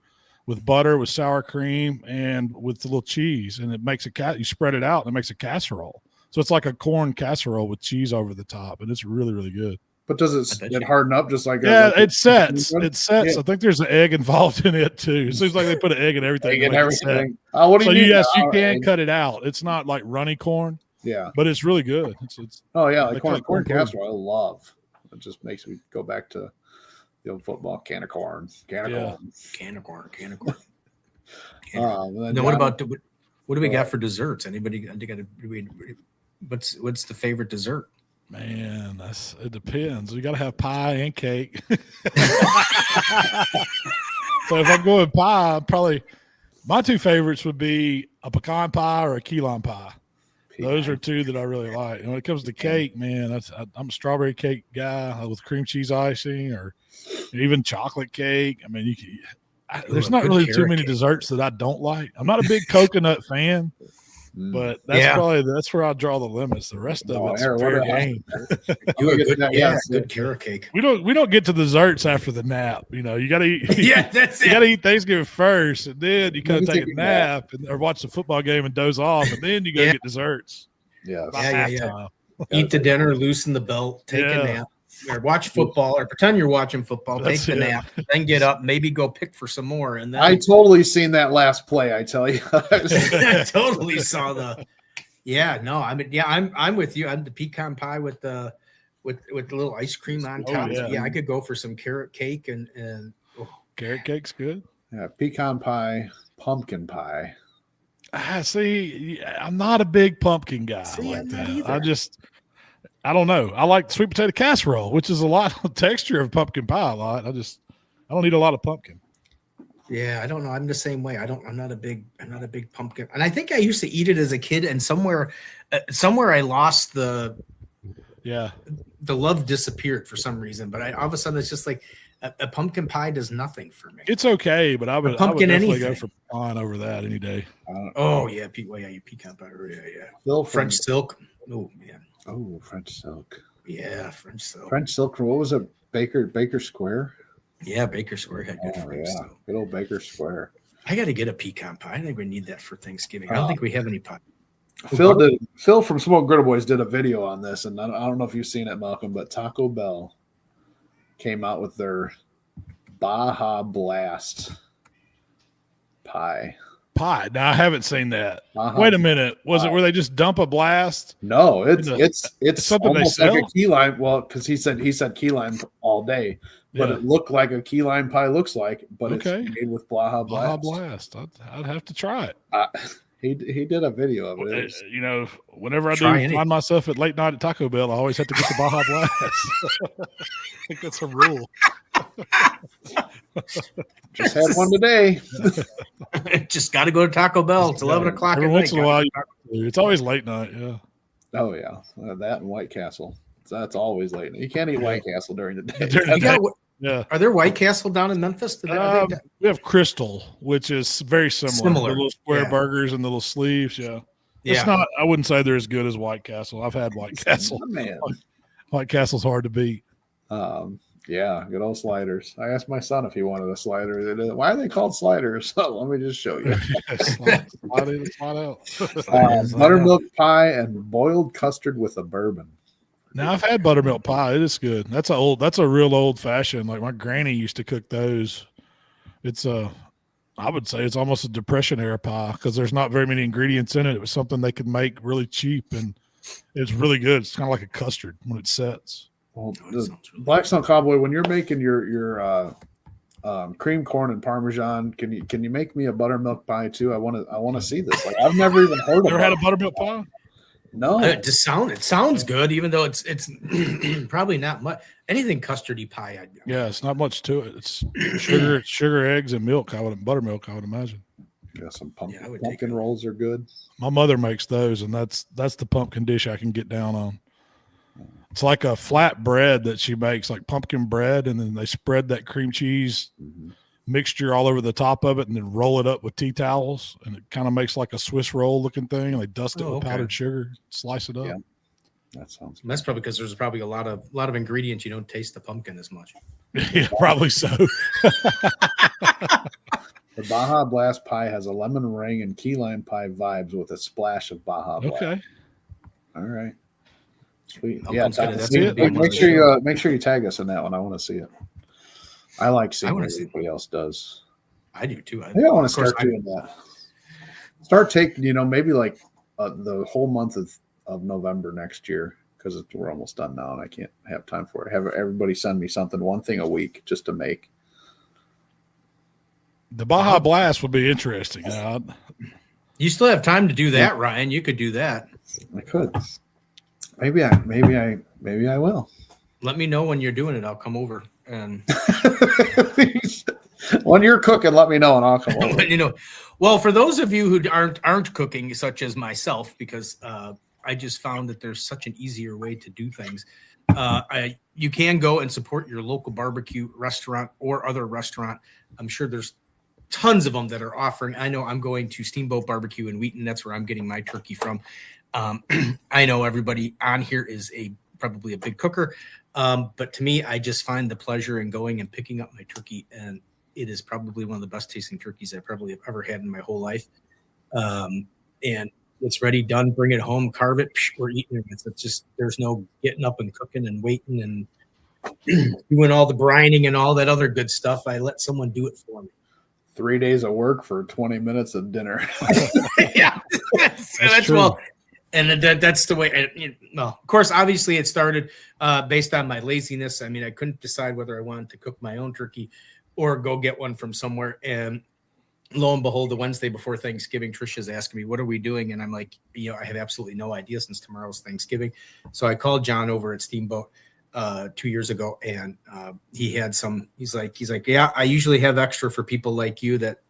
with butter, with sour cream, and with a little cheese. And it makes you spread it out and it makes a casserole. So it's like a corn casserole with cheese over the top. And it's really, really good. But does it harden up just like? Yeah, it sets. It sets. Yeah. I think there's an egg involved in it too. It seems like they put an egg in everything. Egg and everything. Oh, what do so you mean? yes, you can cut it out. It's not like runny corn. Yeah, but it's really good. It's like corn casserole. I love. It just makes me go back to the old football can of corn. Now, what about what do we got for desserts? Anybody? What's the favorite dessert? Man, it depends. You got to have pie and cake. So if I'm going pie, probably my two favorites would be a pecan pie or a key lime pie. Those are two that I really like. And when it comes to cake, man, I'm a strawberry cake guy with cream cheese icing or even chocolate cake. I mean, there's not really too many desserts that I don't like. I'm not a big coconut fan, but that's where I draw the limits. The rest of it's fair game. Good carrot cake. We don't get to desserts after the nap. You know, you got to eat. That's it. You got to eat Thanksgiving first, and then you kind of take a nap or watch the football game and doze off, and then you go get desserts. Yeah. Eat the dinner, loosen the belt, take a nap, or watch football, or pretend you're watching football. Take the nap, then get up, maybe go pick for some more. And then I totally seen that last play. I tell you, I totally saw the. Yeah, no, I'm with you. I'm the pecan pie with the little ice cream on top. Yeah, I could go for some carrot cake and carrot cake's good. Yeah, pecan pie, pumpkin pie. See, I'm not a big pumpkin guy like that. I don't know. I like sweet potato casserole, which is a lot of texture of pumpkin pie. I don't need a lot of pumpkin. Yeah, I don't know. I'm the same way. I'm not a big pumpkin. And I think I used to eat it as a kid, and somewhere I lost the love disappeared for some reason. But all of a sudden it's just like a pumpkin pie does nothing for me. It's okay, but I would definitely go for pecan over that any day. You pecan pie. Yeah. French silk. Oh man. Oh, French silk. Yeah, French silk. French silk. What was it? Baker Square. Yeah, Baker Square had good French silk. Good old Baker Square. I got to get a pecan pie. I think we need that for Thanksgiving. I don't think we have any pie. Phil from Smoke Griddle Boys did a video on this, and I don't know if you've seen it, Malcolm, but Taco Bell came out with their Baja Blast pie. Now I haven't seen that. Wait a minute. Was it where they just dump a blast? No, it's something almost they sell? like a key lime. Well, because he said key lime all day, but it looked like a key lime pie looks like, but it's made with Baja Blast. I'd have to try it. He did a video of it. Whenever I do find myself at late night at Taco Bell, I always have to get the Baja Blast. I think that's a rule. Just had one today. Just got to go to Taco Bell. It's 11 o'clock. Every once in a while, it's always late night. Yeah. Oh yeah, that and White Castle. That's always late. You can't eat White Castle during the day. Are there White Castle down in Memphis? We have Crystal, which is very similar. The little square burgers and the little sleeves. Yeah. It's not. I wouldn't say they're as good as White Castle. I've had White Castle. Man, White Castle's hard to beat. Yeah, good old sliders. I asked my son if he wanted a slider. Why are they called sliders? So let me just show you. Slide out. Buttermilk pie and boiled custard with a bourbon. Now I've had buttermilk pie. It is good. That's a real old fashioned. Like my granny used to cook those. It's I would say it's almost a Depression era pie because there's not very many ingredients in it. It was something they could make really cheap and it's really good. It's kind of like a custard when it sets. Well, the Blackstone Cowboy, when you're making your cream corn and Parmesan, can you make me a buttermilk pie too? I want to see this. Like I've never even heard of it. Never had a buttermilk pie? No. It sounds good, even though it's probably not much. Anything custardy pie, it's not much to it. It's sugar, eggs, and milk. Buttermilk, I would imagine. Yeah, some pumpkin rolls are good. My mother makes those, and that's the pumpkin dish I can get down on. It's like a flat bread that she makes, like pumpkin bread, and then they spread that cream cheese mixture all over the top of it and then roll it up with tea towels, and it kind of makes like a Swiss roll looking thing, and they dust it with powdered sugar, slice it up. Yeah. That sounds good. That's probably because there's probably a lot of ingredients you don't taste the pumpkin as much. Yeah, probably so. The Baja Blast pie has a lemon meringue and key lime pie vibes with a splash of Baja Blast. Okay. All right. Sweet. Malcolm's Yeah, gonna- that's see, gonna be one make of sure the you make sure you tag us in that one. I want to see it. I like seeing wanna what see- everybody else does. I do too. Maybe I want to of course, start doing that. Start taking, maybe like the whole month of November next year, because we're almost done now and I can't have time for it. Have everybody send me something, one thing a week, just to make. The Baja Blast would be interesting. You still have time to do that, Ryan. You could do that. I could. Maybe I will. Let me know when you're doing it. I'll come over and when you're cooking, let me know and I'll come over. Well, for those of you who aren't cooking, such as myself, because I just found that there's such an easier way to do things. You can go and support your local barbecue restaurant or other restaurant. I'm sure there's tons of them that are offering. I know I'm going to Steamboat Barbecue in Wheaton. That's where I'm getting my turkey from. I know everybody on here is probably a big cooker. But to me, I just find the pleasure in going and picking up my turkey, and it is probably one of the best tasting turkeys I probably have ever had in my whole life. And it's ready, done, bring it home, carve it, we're eating it. It's just, there's no getting up and cooking and waiting and doing all the brining and all that other good stuff. I let someone do it for me. 3 days of work for 20 minutes of dinner. Yeah, that's true. well. And that's the way. Of course, obviously, it started based on my laziness. I mean, I couldn't decide whether I wanted to cook my own turkey or go get one from somewhere. And lo and behold, the Wednesday before Thanksgiving, Trisha's asking me, "What are we doing?" And I'm like, I have absolutely no idea since tomorrow's Thanksgiving. So I called John over at Steamboat 2 years ago, and he had some. He's like, "Yeah, I usually have extra for people like you that."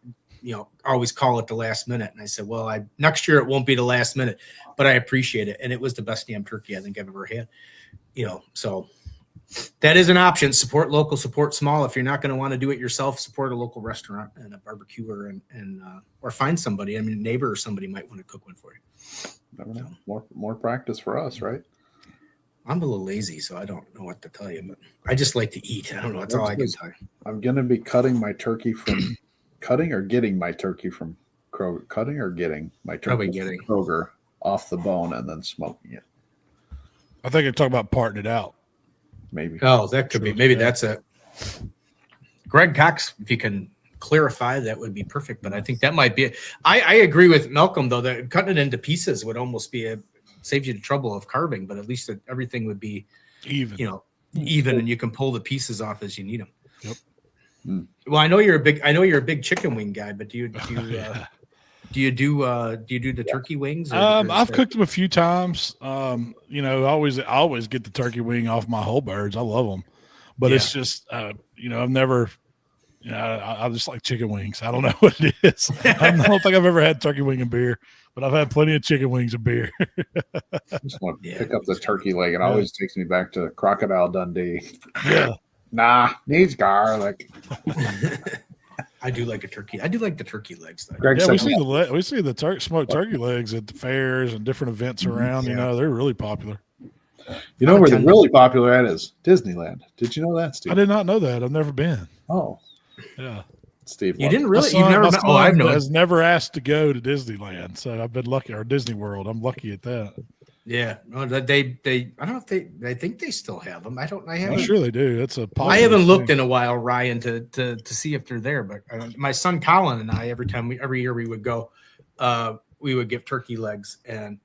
Always call it the last minute. And I said, well, next year it won't be the last minute, but I appreciate it. And it was the best damn turkey I think I've ever had. So that is an option. Support local, support small. If you're not going to want to do it yourself, support a local restaurant and a barbecuer and or find somebody. I mean, a neighbor or somebody might want to cook one for you. More practice for us, right? I'm a little lazy, so I don't know what to tell you, but I just like to eat. I don't know. That's all I can tell you. I'm going to be cutting my turkey from cutting or getting my turkey from Kroger, cutting or getting my turkey from Kroger off the bone and then smoking it. I think you're talking about parting it out. Maybe. Oh, that could be. Maybe that's it. Greg Cox, if you can clarify, that would be perfect. But I think that might be it. I agree with Malcolm, though, that cutting it into pieces would almost be saves you the trouble of carving, but at least everything would be even, and you can pull the pieces off as you need them. Yep. Well, I know you're a big chicken wing guy, but do you do the turkey wings? I've cooked them a few times. I always get the turkey wing off my whole birds. I love them, but it's just I've never. I just like chicken wings. I don't know what it is. I don't think I've ever had turkey wing and beer, but I've had plenty of chicken wings and beer. I just want to pick up the turkey leg. It always takes me back to Crocodile Dundee. Yeah. Nah, needs garlic. I do like a turkey. I do like the turkey legs. Though. Greg we see the smoked turkey legs at the fairs and different events around. Yeah. They're really popular. You know where they're really popular at is Disneyland. Did you know that, Steve? I did not know that. I've never been. Oh, yeah. Steve, you didn't really. You've never. I've known. Has never asked to go to Disneyland, so I've been lucky. Or Disney World, I'm lucky at that. Yeah, no, they. I don't know if I think they still have them. I haven't. I'm sure they do. It's a. I haven't looked in a while, Ryan, to see if they're there. But my son Colin and I, every year we would go, we would get turkey legs, and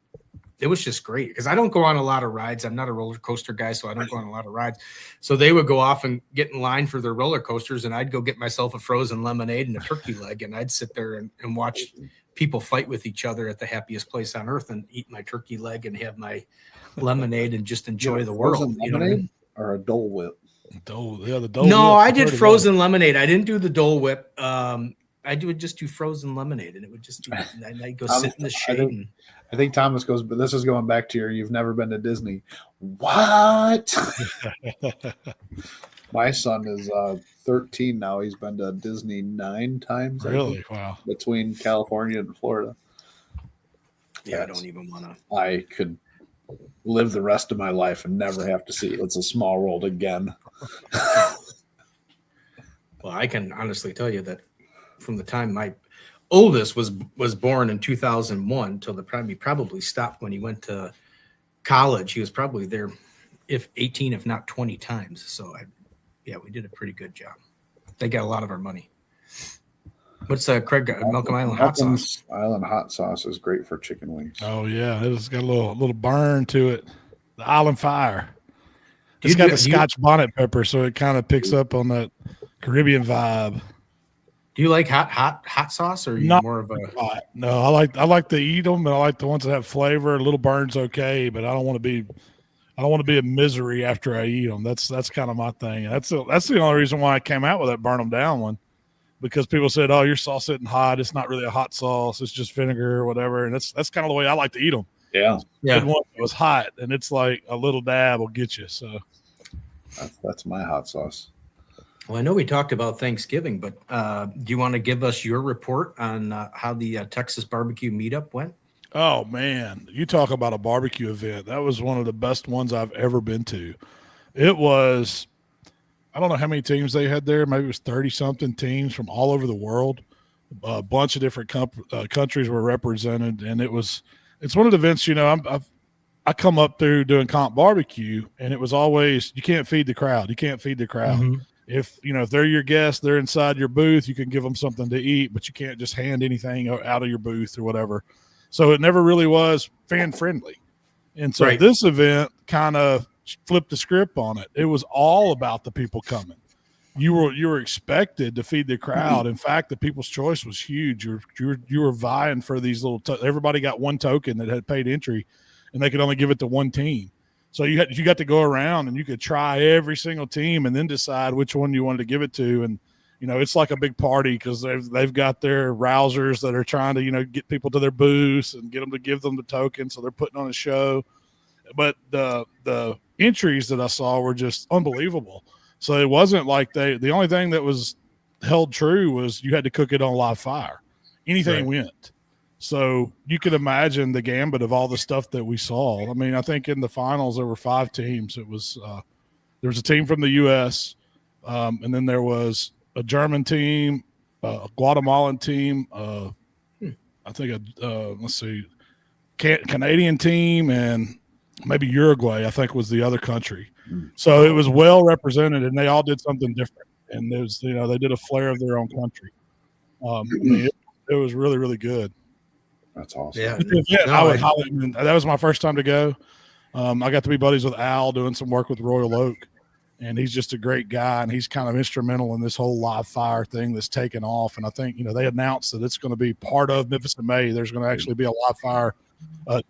it was just great because I don't go on a lot of rides. I'm not a roller coaster guy, so I don't go on a lot of rides. So they would go off and get in line for their roller coasters, and I'd go get myself a frozen lemonade and a turkey leg, and I'd sit there and watch people fight with each other at the happiest place on earth and eat my turkey leg and have my lemonade and just enjoy the world. You know what I mean? Or a Dole Whip. Dole Whip. I did frozen lemonade. I didn't do the Dole Whip. I would just do frozen lemonade, and it would just be. And I'd go sit in the shade. I think Thomas goes, but this is going back to you've never been to Disney. What? My son is 13 now. He's been to Disney 9 times. Really? Wow. Between California and Florida. Yeah, I don't even want to. I could live the rest of my life and never have to see It's a Small World again. Well, I can honestly tell you that from the time my oldest was born in 2001 till the time he probably stopped when he went to college, he was probably there, if 18, if not 20 times. So we did a pretty good job. They got a lot of our money. What's Craig got? Malcolm Island hot sauce. Island hot sauce is great for chicken wings. Oh yeah, it's got a little burn to it. The Island Fire. It's got the Scotch bonnet pepper, so it kind of picks up on that Caribbean vibe. Do you like hot sauce, or are you more of a hot? No, I like to eat them, and I like the ones that have flavor. A little burn's okay, but I don't want to be a misery after I eat them. That's kind of my thing. That's the only reason why I came out with that burn them down one, because people said, "Oh, your sauce isn't hot. It's not really a hot sauce. It's just vinegar or whatever." And that's kind of the way I like to eat them. Yeah. Good one that was hot, and it's like a little dab will get you. So that's my hot sauce. Well, I know we talked about Thanksgiving, but do you want to give us your report on how the Texas barbecue meetup went? Oh, man. You talk about a barbecue event. That was one of the best ones I've ever been to. It was, I don't know how many teams they had there. Maybe it was 30-something teams from all over the world. A bunch of different countries were represented, and it's one of the events, I come up through doing comp barbecue, and it was always, you can't feed the crowd. Mm-hmm. If they're your guests, they're inside your booth, you can give them something to eat, but you can't just hand anything out of your booth or whatever. So it never really was fan friendly. And so This event kind of flipped the script on it. It was all about the people coming. You were expected to feed the crowd. In fact, the People's Choice was huge. You were vying for these everybody got one token that had paid entry, and they could only give it to one team. So you got to go around and you could try every single team and then decide which one you wanted to give it to. And, it's like a big party because they've got their rousers that are trying to, get people to their booths and get them to give them the token. So they're putting on a show. But the entries that I saw were just unbelievable. So it wasn't like the only thing that was held true was you had to cook it on live fire. Anything went. So you could imagine the gambit of all the stuff that we saw. I mean, I think in the finals there were 5 teams. It was there was a team from the U.S., and then there was a German team, a Guatemalan team, I think Canadian team, and maybe Uruguay, I think, was the other country. So it was well represented, and they all did something different. And there was, they did a flair of their own country. It was really, really good. That's awesome. Yeah, that was my first time to go. I got to be buddies with Al doing some work with Royal Oak, and he's just a great guy, and he's kind of instrumental in this whole live fire thing that's taken off. And I think, they announced that it's going to be part of Memphis in May. There's going to actually be a live fire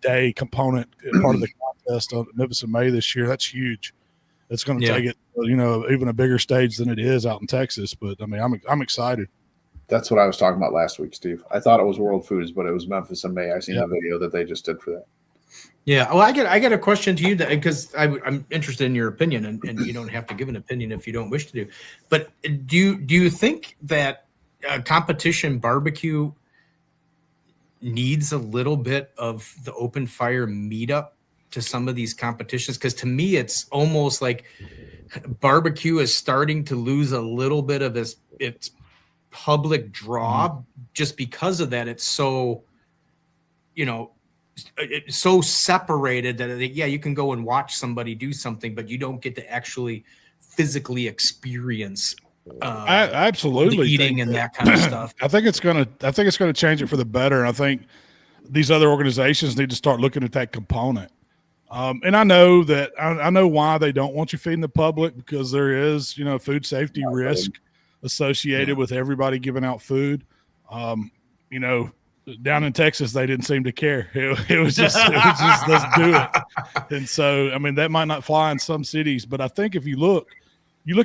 day component, part of the contest of Memphis in May this year. That's huge. It's going to take it, even a bigger stage than it is out in Texas. But I mean, I'm excited. That's what I was talking about last week, Steve. I thought it was World Foods, but it was Memphis in May. I seen the video that they just did for that. Yeah. Well, I get a question to you because I'm interested in your opinion, and you don't have to give an opinion if you don't wish to do. But do you think that competition barbecue needs a little bit of the open fire meetup to some of these competitions? Because to me, it's almost like barbecue is starting to lose a little bit of its public draw just because of that. It's so, it's so separated that you can go and watch somebody do something, but you don't get to actually physically experience I absolutely eating and that kind of stuff. I think it's gonna change it for the better. And I think these other organizations need to start looking at that component. And I know that I know why they don't want you feeding the public, because there is, food safety risk associated with everybody giving out food. Down in Texas, they didn't seem to care. It was just let's do it. And so, I mean, that might not fly in some cities, but I think if you look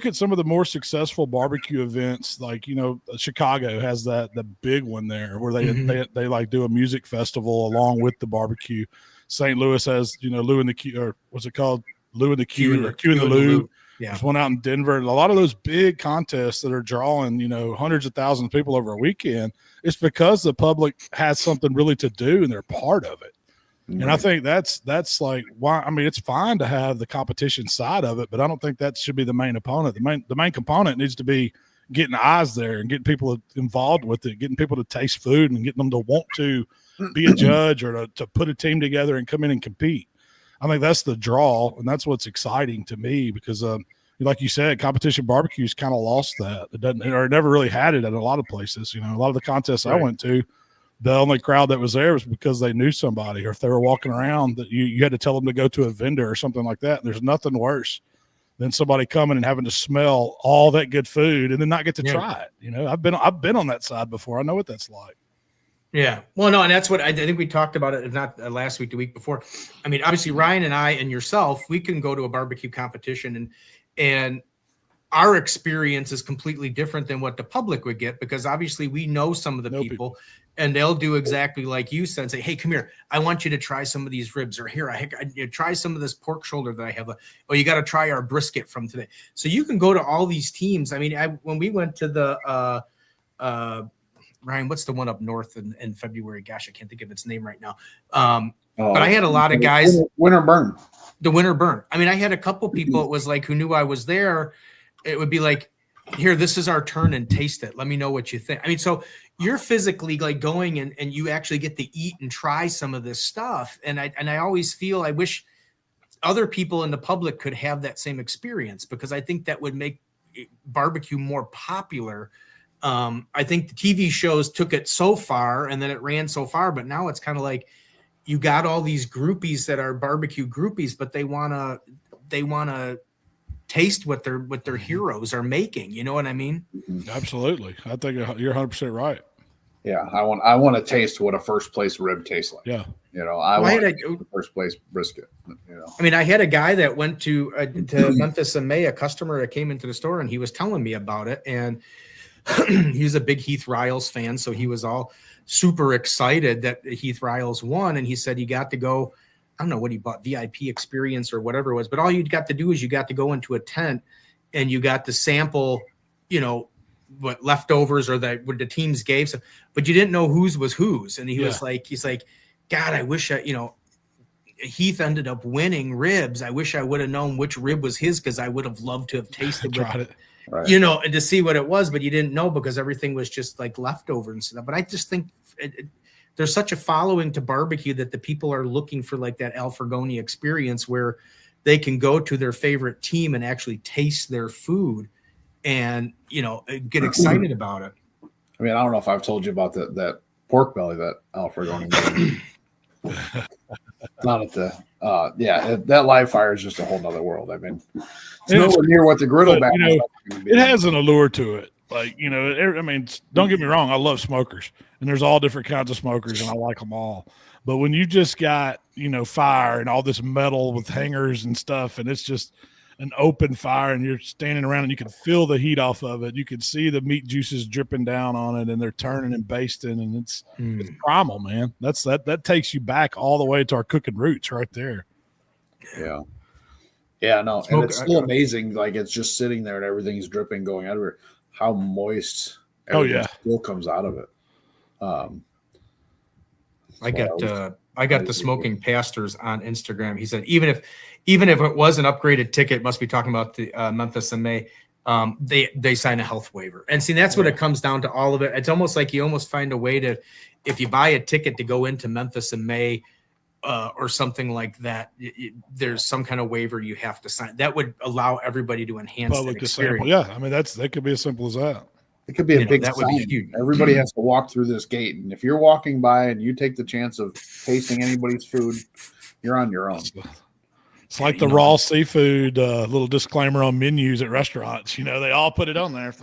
at some of the more successful barbecue events, like, Chicago has the big one there where they like do a music festival along with the barbecue. St. Louis has, Lou and the Q, or what's it called? Lou and the Q, or Q and the Lou. Yeah. There's one out in Denver. A lot of those big contests that are drawing, hundreds of thousands of people over a weekend, it's because the public has something really to do and they're part of it. Mm-hmm. And I think that's like why. I mean, it's fine to have the competition side of it, but I don't think that should be the main opponent. The main component needs to be getting eyes there and getting people involved with it, getting people to taste food and getting them to want to be a judge or to put a team together and come in and compete. I think that's the draw, and that's what's exciting to me because, like you said, competition barbecue's kind of lost that. It doesn't, or it never really had it at a lot of places. A lot of the contests I went to, the only crowd that was there was because they knew somebody, or if they were walking around, that you had to tell them to go to a vendor or something like that. And there's nothing worse than somebody coming and having to smell all that good food and then not get to try it. I've been on that side before. I know what that's like. Yeah. Well, no, and that's what I think we talked about it, if not last week, the week before. I mean, obviously Ryan and I and yourself, we can go to a barbecue competition and our experience is completely different than what the public would get, because obviously we know some of the people and they'll do exactly like you said, say, hey, come here. I want you to try some of these ribs, or here, I try some of this pork shoulder that I have. Or you got to try our brisket from today. So you can go to all these teams. I mean, when we went to the, Ryan, what's the one up north in February? Gosh, I can't think of its name right now. But I had a lot of guys. Winter Burn. The Winter Burn. I mean, I had a couple people, it was like, who knew I was there. It would be like, here, this is our turn, and taste it. Let me know what you think. I mean, so you're physically like going and you actually get to eat and try some of this stuff. And I always feel, I wish other people in the public could have that same experience, because I think that would make barbecue more popular. I think the TV shows took it so far and then it ran so far, but now it's kind of like you got all these groupies that are barbecue groupies, but they want to taste what their heroes are making. You know what I mean? Absolutely. I think you're 100% right. Yeah. I want to taste what a first place rib tastes like. Yeah. I want the first place brisket. I mean, I had a guy that went to Memphis in May, a customer that came into the store, and he was telling me about it. And he was a big Heath Riles fan. So he was all super excited that Heath Riles won. And he said he got to go, I don't know what he bought, VIP experience or whatever it was, but all you got to do is you got to go into a tent and you got to sample, what leftovers or what the teams gave. So, but you didn't know whose was whose. And he's like, God, I wish Heath ended up winning ribs. I wish I would have known which rib was his, because I would have loved to have tasted it. Right. To see what it was, but you didn't know because everything was just like leftover and stuff. But I just think there's such a following to barbecue that the people are looking for like that Alfregoni experience where they can go to their favorite team and actually taste their food and, get excited about it. I mean, I don't know if I've told you about that pork belly that Alfregoni made. Not at the that live fire is just a whole nother world. I mean, it's nowhere near what the griddle back it has an allure to it. Like, I mean, don't get me wrong, I love smokers, and there's all different kinds of smokers, and I like them all. But when you just got, fire and all this metal with hangers and stuff, and it's just an open fire, and you're standing around and you can feel the heat off of it. You can see the meat juices dripping down on it, and they're turning and basting, and it's primal, man. That takes you back all the way to our cooking roots right there. Yeah. Yeah, no, and it's still amazing. Like, it's just sitting there and everything's dripping, going everywhere. How moist everything still comes out of it. I got the Smoking Pastors on Instagram. He said even if it was an upgraded ticket, must be talking about the Memphis in May. They sign a health waiver, and see that's what it comes down to. All of it. It's almost like you almost find a way to, if you buy a ticket to go into Memphis in May. Or something like that, there's some kind of waiver you have to sign. That would allow everybody to enhance that experience. Yeah, I mean that could be as simple as that. It could be a big sign. Everybody has to walk through this gate, and if you're walking by and you take the chance of tasting anybody's food, you're on your own. It's like the raw seafood little disclaimer on menus at restaurants. They all put it on there. If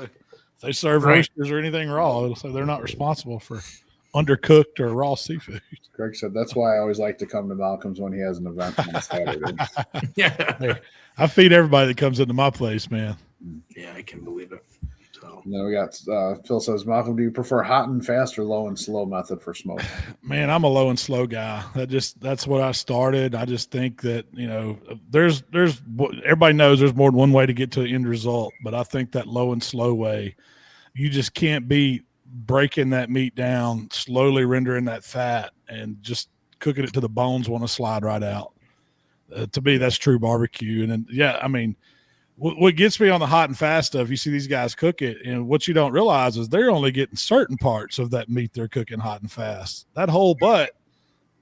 they serve oysters or anything raw, it'll say they're not responsible for undercooked or raw seafood. Greg said that's why I always like to come to Malcolm's when he has an event on Saturday. Yeah, I feed everybody that comes into my place, man. Yeah, I can believe it. So then we got Phil says, Malcolm, do you prefer hot and fast or low and slow method for smoke? Man, I'm a low and slow guy. That's what I started. I just think that there's everybody knows there's more than one way to get to the end result, but I think that low and slow way, you just can't beat breaking that meat down, slowly rendering that fat, and just cooking it to the bones want to slide right out. To me, that's true barbecue. And then, I mean, what gets me on the hot and fast stuff, you see these guys cook it, and what you don't realize is they're only getting certain parts of that meat they're cooking hot and fast. That whole butt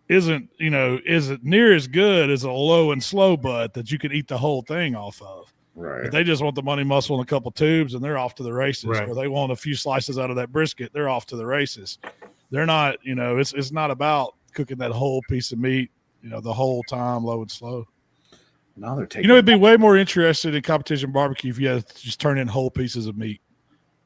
isn't near as good as a low and slow butt that you could eat the whole thing off of. Right. But they just want the money muscle and a couple tubes, and they're off to the races. Right. Or they want a few slices out of that brisket, they're off to the races. They're not, it's not about cooking that whole piece of meat, the whole time, low and slow. Now they're taking. It'd be way more interested in competition barbecue if you had to just turn in whole pieces of meat,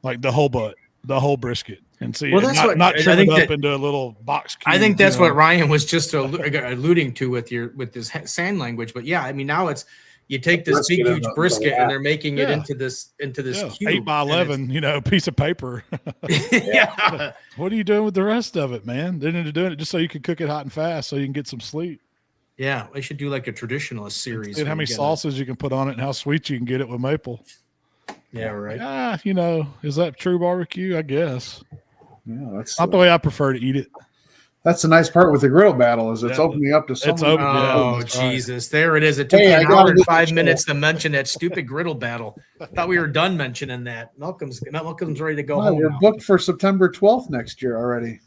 like the whole butt, the whole brisket, and see. Well, that's not I trim think it up that- into a little box. Cube, I think that's what Ryan was just alluding to with this sign language. But yeah, I mean, now it's you take this big huge brisket and they're making it into this cube, 8x11, piece of paper. Yeah. What are you doing with the rest of it, man? They're into doing it just so you can cook it hot and fast, so you can get some sleep. Yeah, they should do like a traditionalist series. And how many sauces you can put on it and how sweet you can get it with maple. Yeah, right. Is that true barbecue? I guess. Yeah, that's Not the way I prefer to eat it. That's the nice part with the grill battle is it's opening up to so It's many. open, yeah. Oh, that's right. Jesus. There it is. It took Hey, I an got hour it and in 5 the minutes to mention that stupid griddle battle. Thought we were done mentioning that. Malcolm's ready to go Wow, home. we're now. booked for September 12th next year already.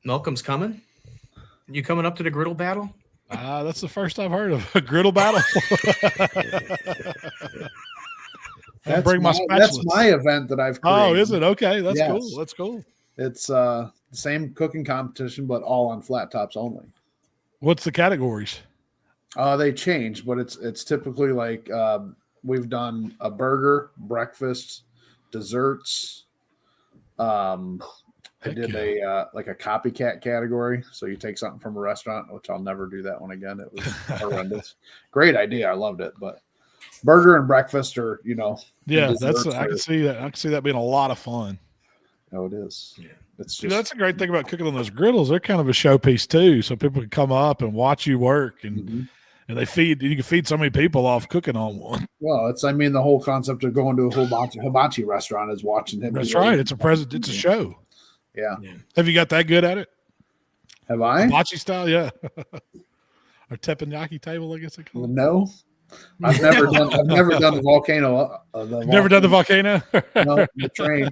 Malcolm's coming? You coming up to the griddle battle? That's the first I've heard of a griddle battle. That's bring my that's spatulas. my event that I've created. Oh, is it? Okay, that's Yes. cool. That's cool. It's the same cooking competition, but all on flat tops only. What's the categories? They change, but it's typically like we've done a burger, breakfast, desserts. I Heck did yeah. a copycat category. So you take something from a restaurant, which I'll never do that one again. It was horrendous. Great idea. I loved it, but burger and breakfast are, Yeah, and that's desserts I can are- see that. I can see that being a lot of fun. No, it is. Yeah. It's See, just that's a great thing about cooking on those griddles. They're kind of a showpiece too, so people can come up and watch you work, and Mhm. and you can feed so many people off cooking on one. Well, the whole concept of going to a hibachi restaurant is watching him. That's do right. it. It's a show. Yeah. Have you got that good at it? Have I? Hibachi style, yeah. Or teppanyaki table, I guess they call it. No. I've never done the volcano. Never done the volcano. No, the train.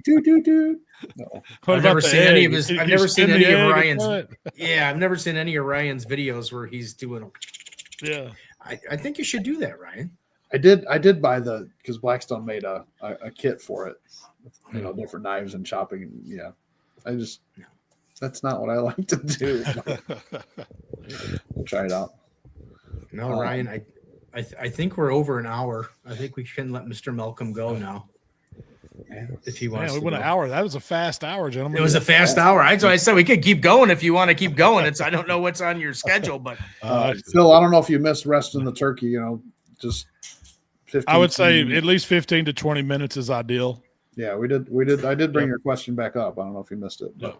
No. What I've about never the seen any egg? of his. You I've never seen spin any the of egg Ryan's. and Yeah, I've never seen any of Ryan's videos where he's doing. yeah. I think you should do that, Ryan. I did buy because Blackstone made a kit for it. Different knives and chopping. Yeah. That's not what I like to do. We'll try it out. No, Ryan. I think we're over an hour. I think we can let Mr. Malcolm go now. If he wants. Man, we to went an go. hour. That was a fast hour, gentlemen. It was a fast hour. I said we could keep going if you want to keep going. I don't know what's on your schedule, but Phil, I don't know if you missed resting the turkey. Just 15. I would say 20 minutes. at least 15 to 20 minutes is ideal. Yeah, we did. I did bring your question back up. I don't know if you missed it, but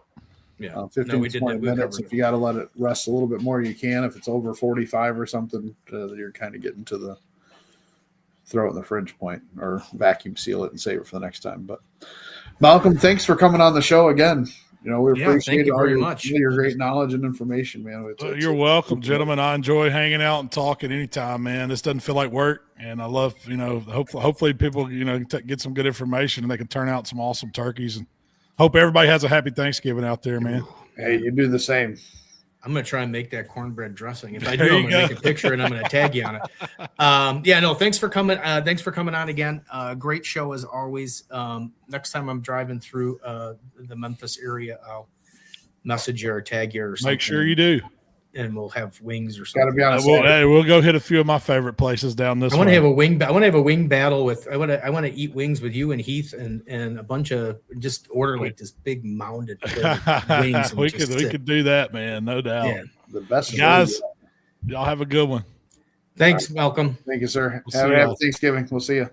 yeah, 15 we to did. 20 We minutes. covered If you got to let it rest a little bit more, you can. If it's over 45 or something, you're kind of getting to the throw it in the fridge point or vacuum seal it and save it for the next time. But Malcolm, thanks for coming on the show again. We appreciate thank you all very your, much. your great knowledge and information, man. You're welcome, gentlemen. I enjoy hanging out and talking anytime, man. This doesn't feel like work, and I love, hopefully people, get some good information and they can turn out some awesome turkeys. And hope everybody has a happy Thanksgiving out there, man. Hey, you do the same. I'm gonna try and make that cornbread dressing. If I There do, you I'm gonna go. make a picture and I'm gonna tag you on it. Thanks for coming. Thanks for coming on again. Great show as always. Next time I'm driving through the Memphis area, I'll message you or tag you or something. Make sure you do. and we'll have wings or Got to something. be on a Saturday. We'll go hit a few of my favorite places down this I want to way. have a wing. I want to have a wing battle with. I want to eat wings with you and Heath and a bunch of just order like this big mounded plate of wings. And we just could sit. do that, man. No doubt. Yeah. The best Guys, y'all have a good one. Thanks, Malcolm. Thank you, sir. We'll see Have a y'all. happy Thanksgiving. We'll see you.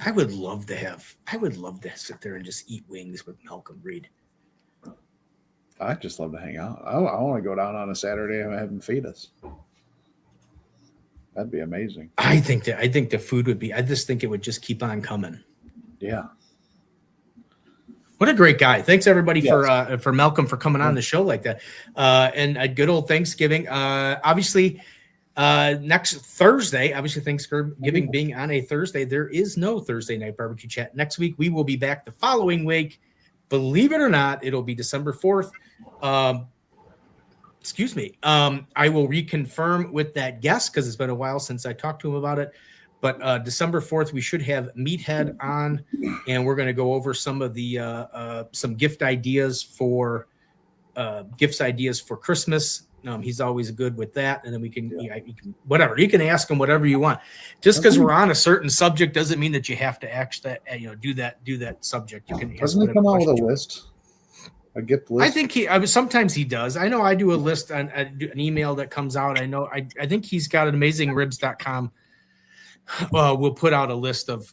I would love to sit there and just eat wings with Malcom Reed. I just love to hang out. I want to go down on a Saturday and have them feed us. That'd be amazing. I think the food would be. I just think it would just keep on coming. Yeah. What a great guy! Thanks everybody Yes. for Malcolm for coming on the show like that, and a good old Thanksgiving. Obviously, next Thursday, Thanksgiving being on a Thursday, there is no Thursday night barbecue chat. Next week we will be back the following week. Believe it or not, it'll be December 4th. excuse me. I will reconfirm with that guest because it's been a while since I talked to him about it. But December 4th, we should have Meathead on, and we're going to go over some of the some gift ideas for Christmas. He's always good with that, and then we can, you can whatever you can ask him whatever you want. Just because we're on a certain subject doesn't mean that you have to actually do that subject. You can. Doesn't he come out with a list? A gift list? I think sometimes he does. I know I do a list on an email that comes out. I know I think he's got an AmazingRibs.com. We'll put out a list of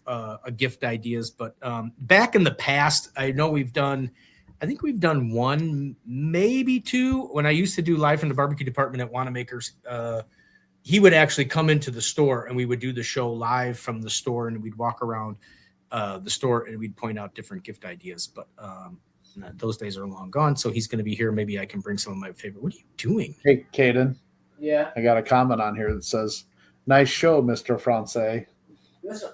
gift ideas, but back in the past, I know we've done one, maybe two. When I used to do live from the barbecue department at Wanamaker's, he would actually come into the store and we would do the show live from the store, and we'd walk around the store and we'd point out different gift ideas. But those days are long gone, so he's going to be here. Maybe I can bring some of my favorite. What are you doing? Hey, Caden. Yeah. I got a comment on here that says, "Nice show, Mr. Francais." That's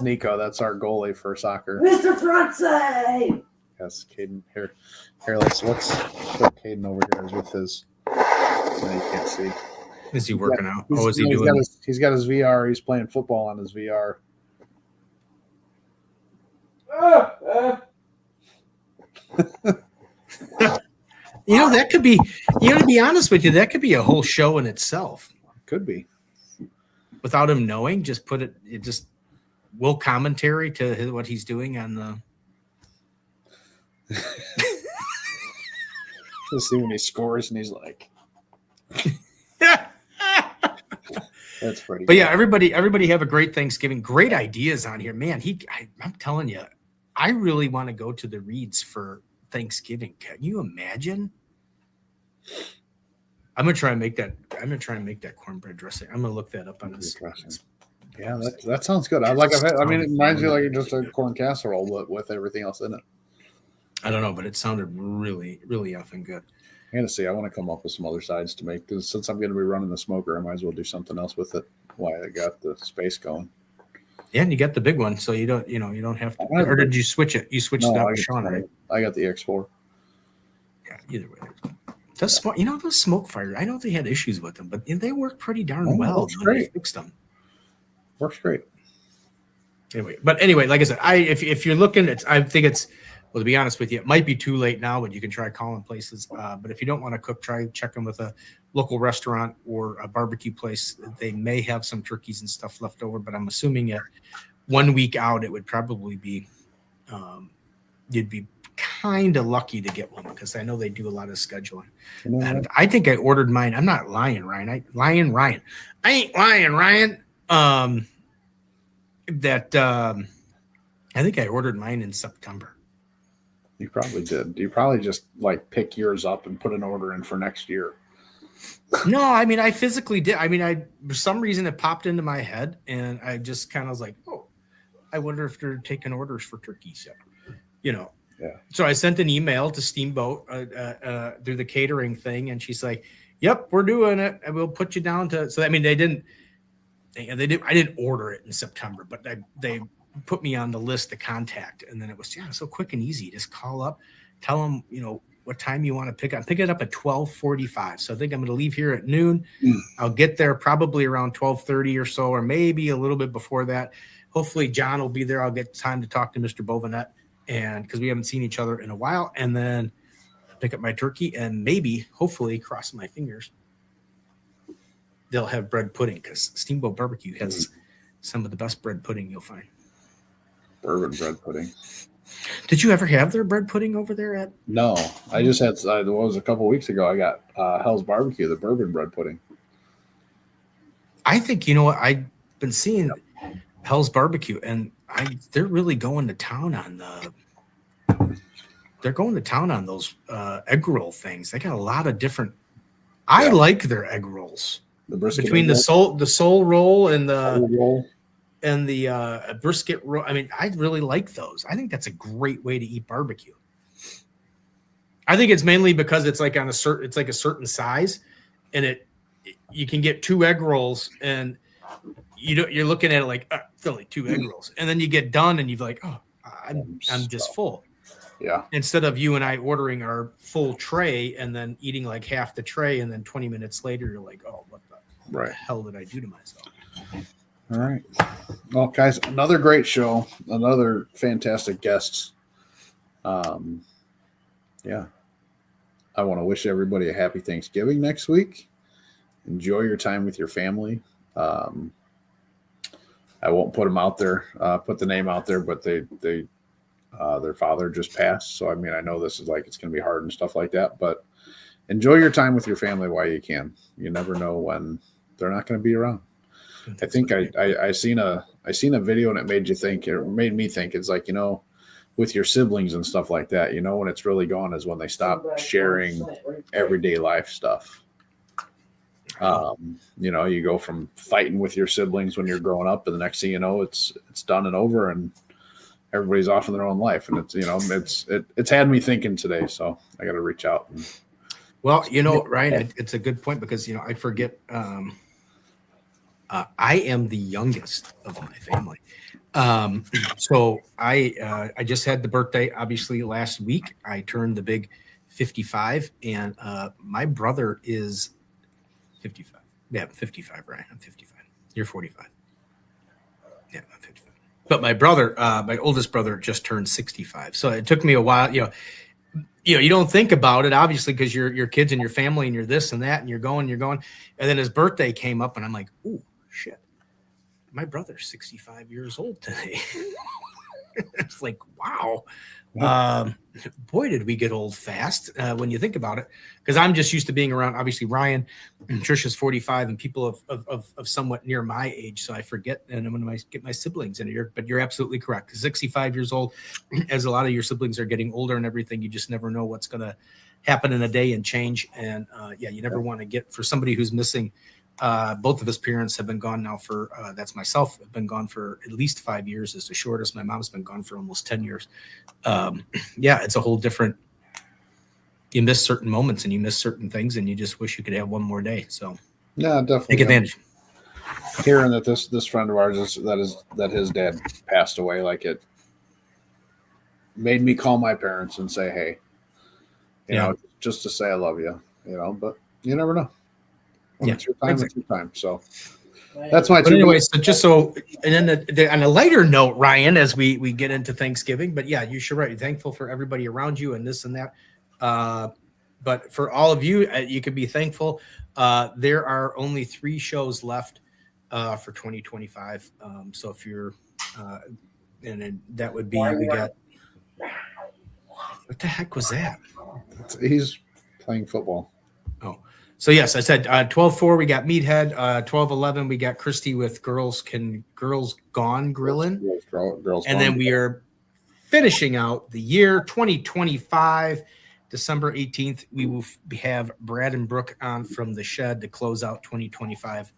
Nico. That's our goalie for soccer. Mr. Francais. Yes, Caden. Here, let's put Caden over here with his. No, you can't see. Is he working out? Oh, is he doing? He's got his VR. He's playing football on his VR. That could be. To be honest with you, that could be a whole show in itself. Could be. Without him knowing, just put it. Just will commentary to what he's doing on the. Just see when he scores and he's like. That's pretty. But yeah, everybody have a great Thanksgiving. Great ideas on here, man. I'm telling you, I really want to go to the Reeds for Thanksgiving. Can you imagine? I'm gonna try and make that cornbread dressing. I'm gonna look that up on this dressing. Yeah, that sounds good. It reminds me like just a corn casserole with everything else in it. I don't know, but it sounded really, really effing good. I gotta see. I want to come up with some other sides to make, because since I'm going to be running the smoker, I might as well do something else with it. Why I got the space going. Yeah, and you got the big one, so you don't have to. Or did you switch it? You switched it out with Sean, right? I got the X4. Yeah, either way. Those smoke fires, I know they had issues with them, but they work pretty darn well. Works great. They fixed them. Works great. Anyway, like I said, if you're looking, I think it's. Well, to be honest with you, it might be too late now, but you can try calling places. But if you don't want to cook, try checking with a local restaurant or a barbecue place. They may have some turkeys and stuff left over, but I'm assuming 1 week out, it would probably be, you'd be kind of lucky to get one, because I know they do a lot of scheduling. And I think I ordered mine. I'm not lying, Ryan. I ain't lying, Ryan. I think I ordered mine in September. You probably did. You probably just pick yours up and put an order in for next year. No, I mean, I physically did. I mean, for some reason it popped into my head, and I just kind of was like, oh, I wonder if they're taking orders for turkeys yet. Yeah. So I sent an email to Steamboat through the catering thing, and she's like, yep, we're doing it, and we'll put you down to. So I mean, I didn't order it in September, but they put me on the list to contact, and then it was so quick and easy. Just call up, tell them what time you want to pick it up at 12:45. So I think I'm going to leave here at noon. I'll get there probably around 12:30 or so, or maybe a little bit before that. Hopefully John will be there. I'll get time to talk to Mr. Bovinet, and because we haven't seen each other in a while, and then pick up my turkey, and maybe, hopefully, cross my fingers, they'll have bread pudding, because Steamboat Barbecue has some of the best bread pudding you'll find. Bourbon bread pudding. Did you ever have their bread pudding over there at? No, I just had. What was a couple weeks ago? I got Hell's Barbecue, the bourbon bread pudding. I think what I've been seeing Hell's Barbecue, and they're really going to town on They're going to town on those egg roll things. They got a lot of different. I like their egg rolls. The brisket between the soul roll and the roll. And the brisket roll. I mean, I really like those. I think that's a great way to eat barbecue. I think it's mainly because it's like a certain size, and you can get 2 egg rolls, and you're looking at it like it's only 2 egg rolls, and then you get done, and you're like, oh, I'm just full. Yeah. Instead of you and I ordering our full tray and then eating like half the tray, and then 20 minutes later, you're like, oh, what the hell did I do to myself? All right. Well, guys, another great show. Another fantastic guest. Yeah. I want to wish everybody a happy Thanksgiving next week. Enjoy your time with your family. I won't put them out there, put the name out there, but they their father just passed. So, I mean, I know this is like, it's going to be hard and stuff like that, but enjoy your time with your family while you can. You never know when they're not going to be around. I think I seen a video and it made me think, it's like, with your siblings and stuff like that, when it's really gone is when they stop sharing everyday life stuff. You go from fighting with your siblings when you're growing up, and the next thing you know, it's done and over, and everybody's off in their own life. And it's had me thinking today, so I got to reach out. Well, Ryan, it's a good point because I forget. I am the youngest of my family. So I just had the birthday, obviously, last week. I turned the big 55, and my brother is 55. Yeah, I'm 55, Ryan. I'm 55. You're 45. Yeah, I'm 55. But my brother, my oldest brother, just turned 65. So it took me a while. You don't think about it, obviously, because your kids and your family and you're this and that, and you're going. And then his birthday came up, and I'm like, ooh, shit. My brother's 65 years old today. It's like, wow. Boy, did we get old fast when you think about it. Because I'm just used to being around, obviously, Ryan and Trisha's 45 and people of somewhat near my age. So I forget, and when I get my siblings in here. But you're absolutely correct. 65 years old, as a lot of your siblings are getting older and everything, you just never know what's going to happen in a day and change. And you never want to get, for somebody who's missing. Both of his parents have been gone now for, that's myself, have been gone for at least 5 years is the shortest. My mom's been gone for almost 10 years. It's a whole different, you miss certain moments and you miss certain things and you just wish you could have one more day. So yeah, definitely take advantage. Hearing that this friend of ours that his dad passed away, like, it made me call my parents and say, hey, you know, just to say I love you, but you never know. When it's your time, exactly. It's your time. So that's my two. Anyway, so and then on a lighter note, Ryan, as we get into Thanksgiving, but yeah, you're right. You're thankful for everybody around you and this and that. But for all of you, you can be thankful. There are only 3 shows left for 2025. So if you're, and then that would be, we got, what the heck was that? He's playing football. Oh. So, yes, I said 12-4, we got Meathead. 12-11, we got Christy with Girls Gone Grillin'. Girls and then we are finishing out the year 2025, December 18th. We will have Brad and Brooke on from the shed to close out 2025.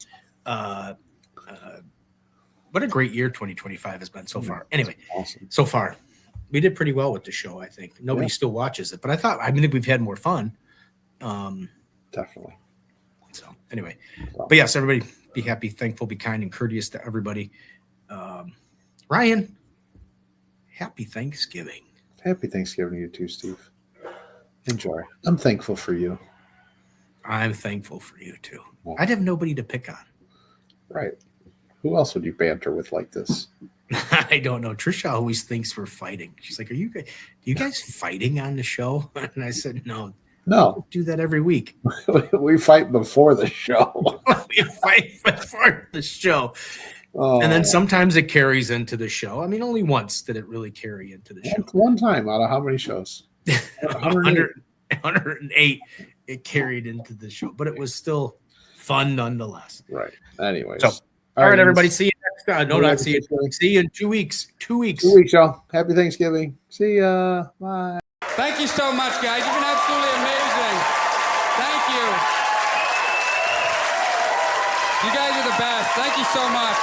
What a great year 2025 has been so far. Anyway, awesome. So far, we did pretty well with the show, I think. Nobody still watches it, but I think we've had more fun. Definitely. So anyway, but yes, everybody be happy, thankful, be kind and courteous to everybody. Ryan, happy Thanksgiving. Happy Thanksgiving to you too, Steve. Enjoy. I'm thankful for you. I'm thankful for you too. I'd have nobody to pick on. Right. Who else would you banter with like this? I don't know. Trisha always thinks we're fighting. She's like, "Are you guys fighting on the show?" And I said, "No. No, do that every week. We fight before the show. We fight before the show." And then sometimes it carries into the show. I mean, only once did it really carry into the show. One time out of how many shows? 108. It carried into the show, but it was still fun nonetheless. Right. Anyways. So, all right, everybody. See you next time. No, not see you. See you in 2 weeks. 2 weeks. 2 weeks, y'all. Happy Thanksgiving. See ya. Bye. Thank you so much, guys. You've been absolutely amazing. Thank you. You guys are the best. Thank you so much.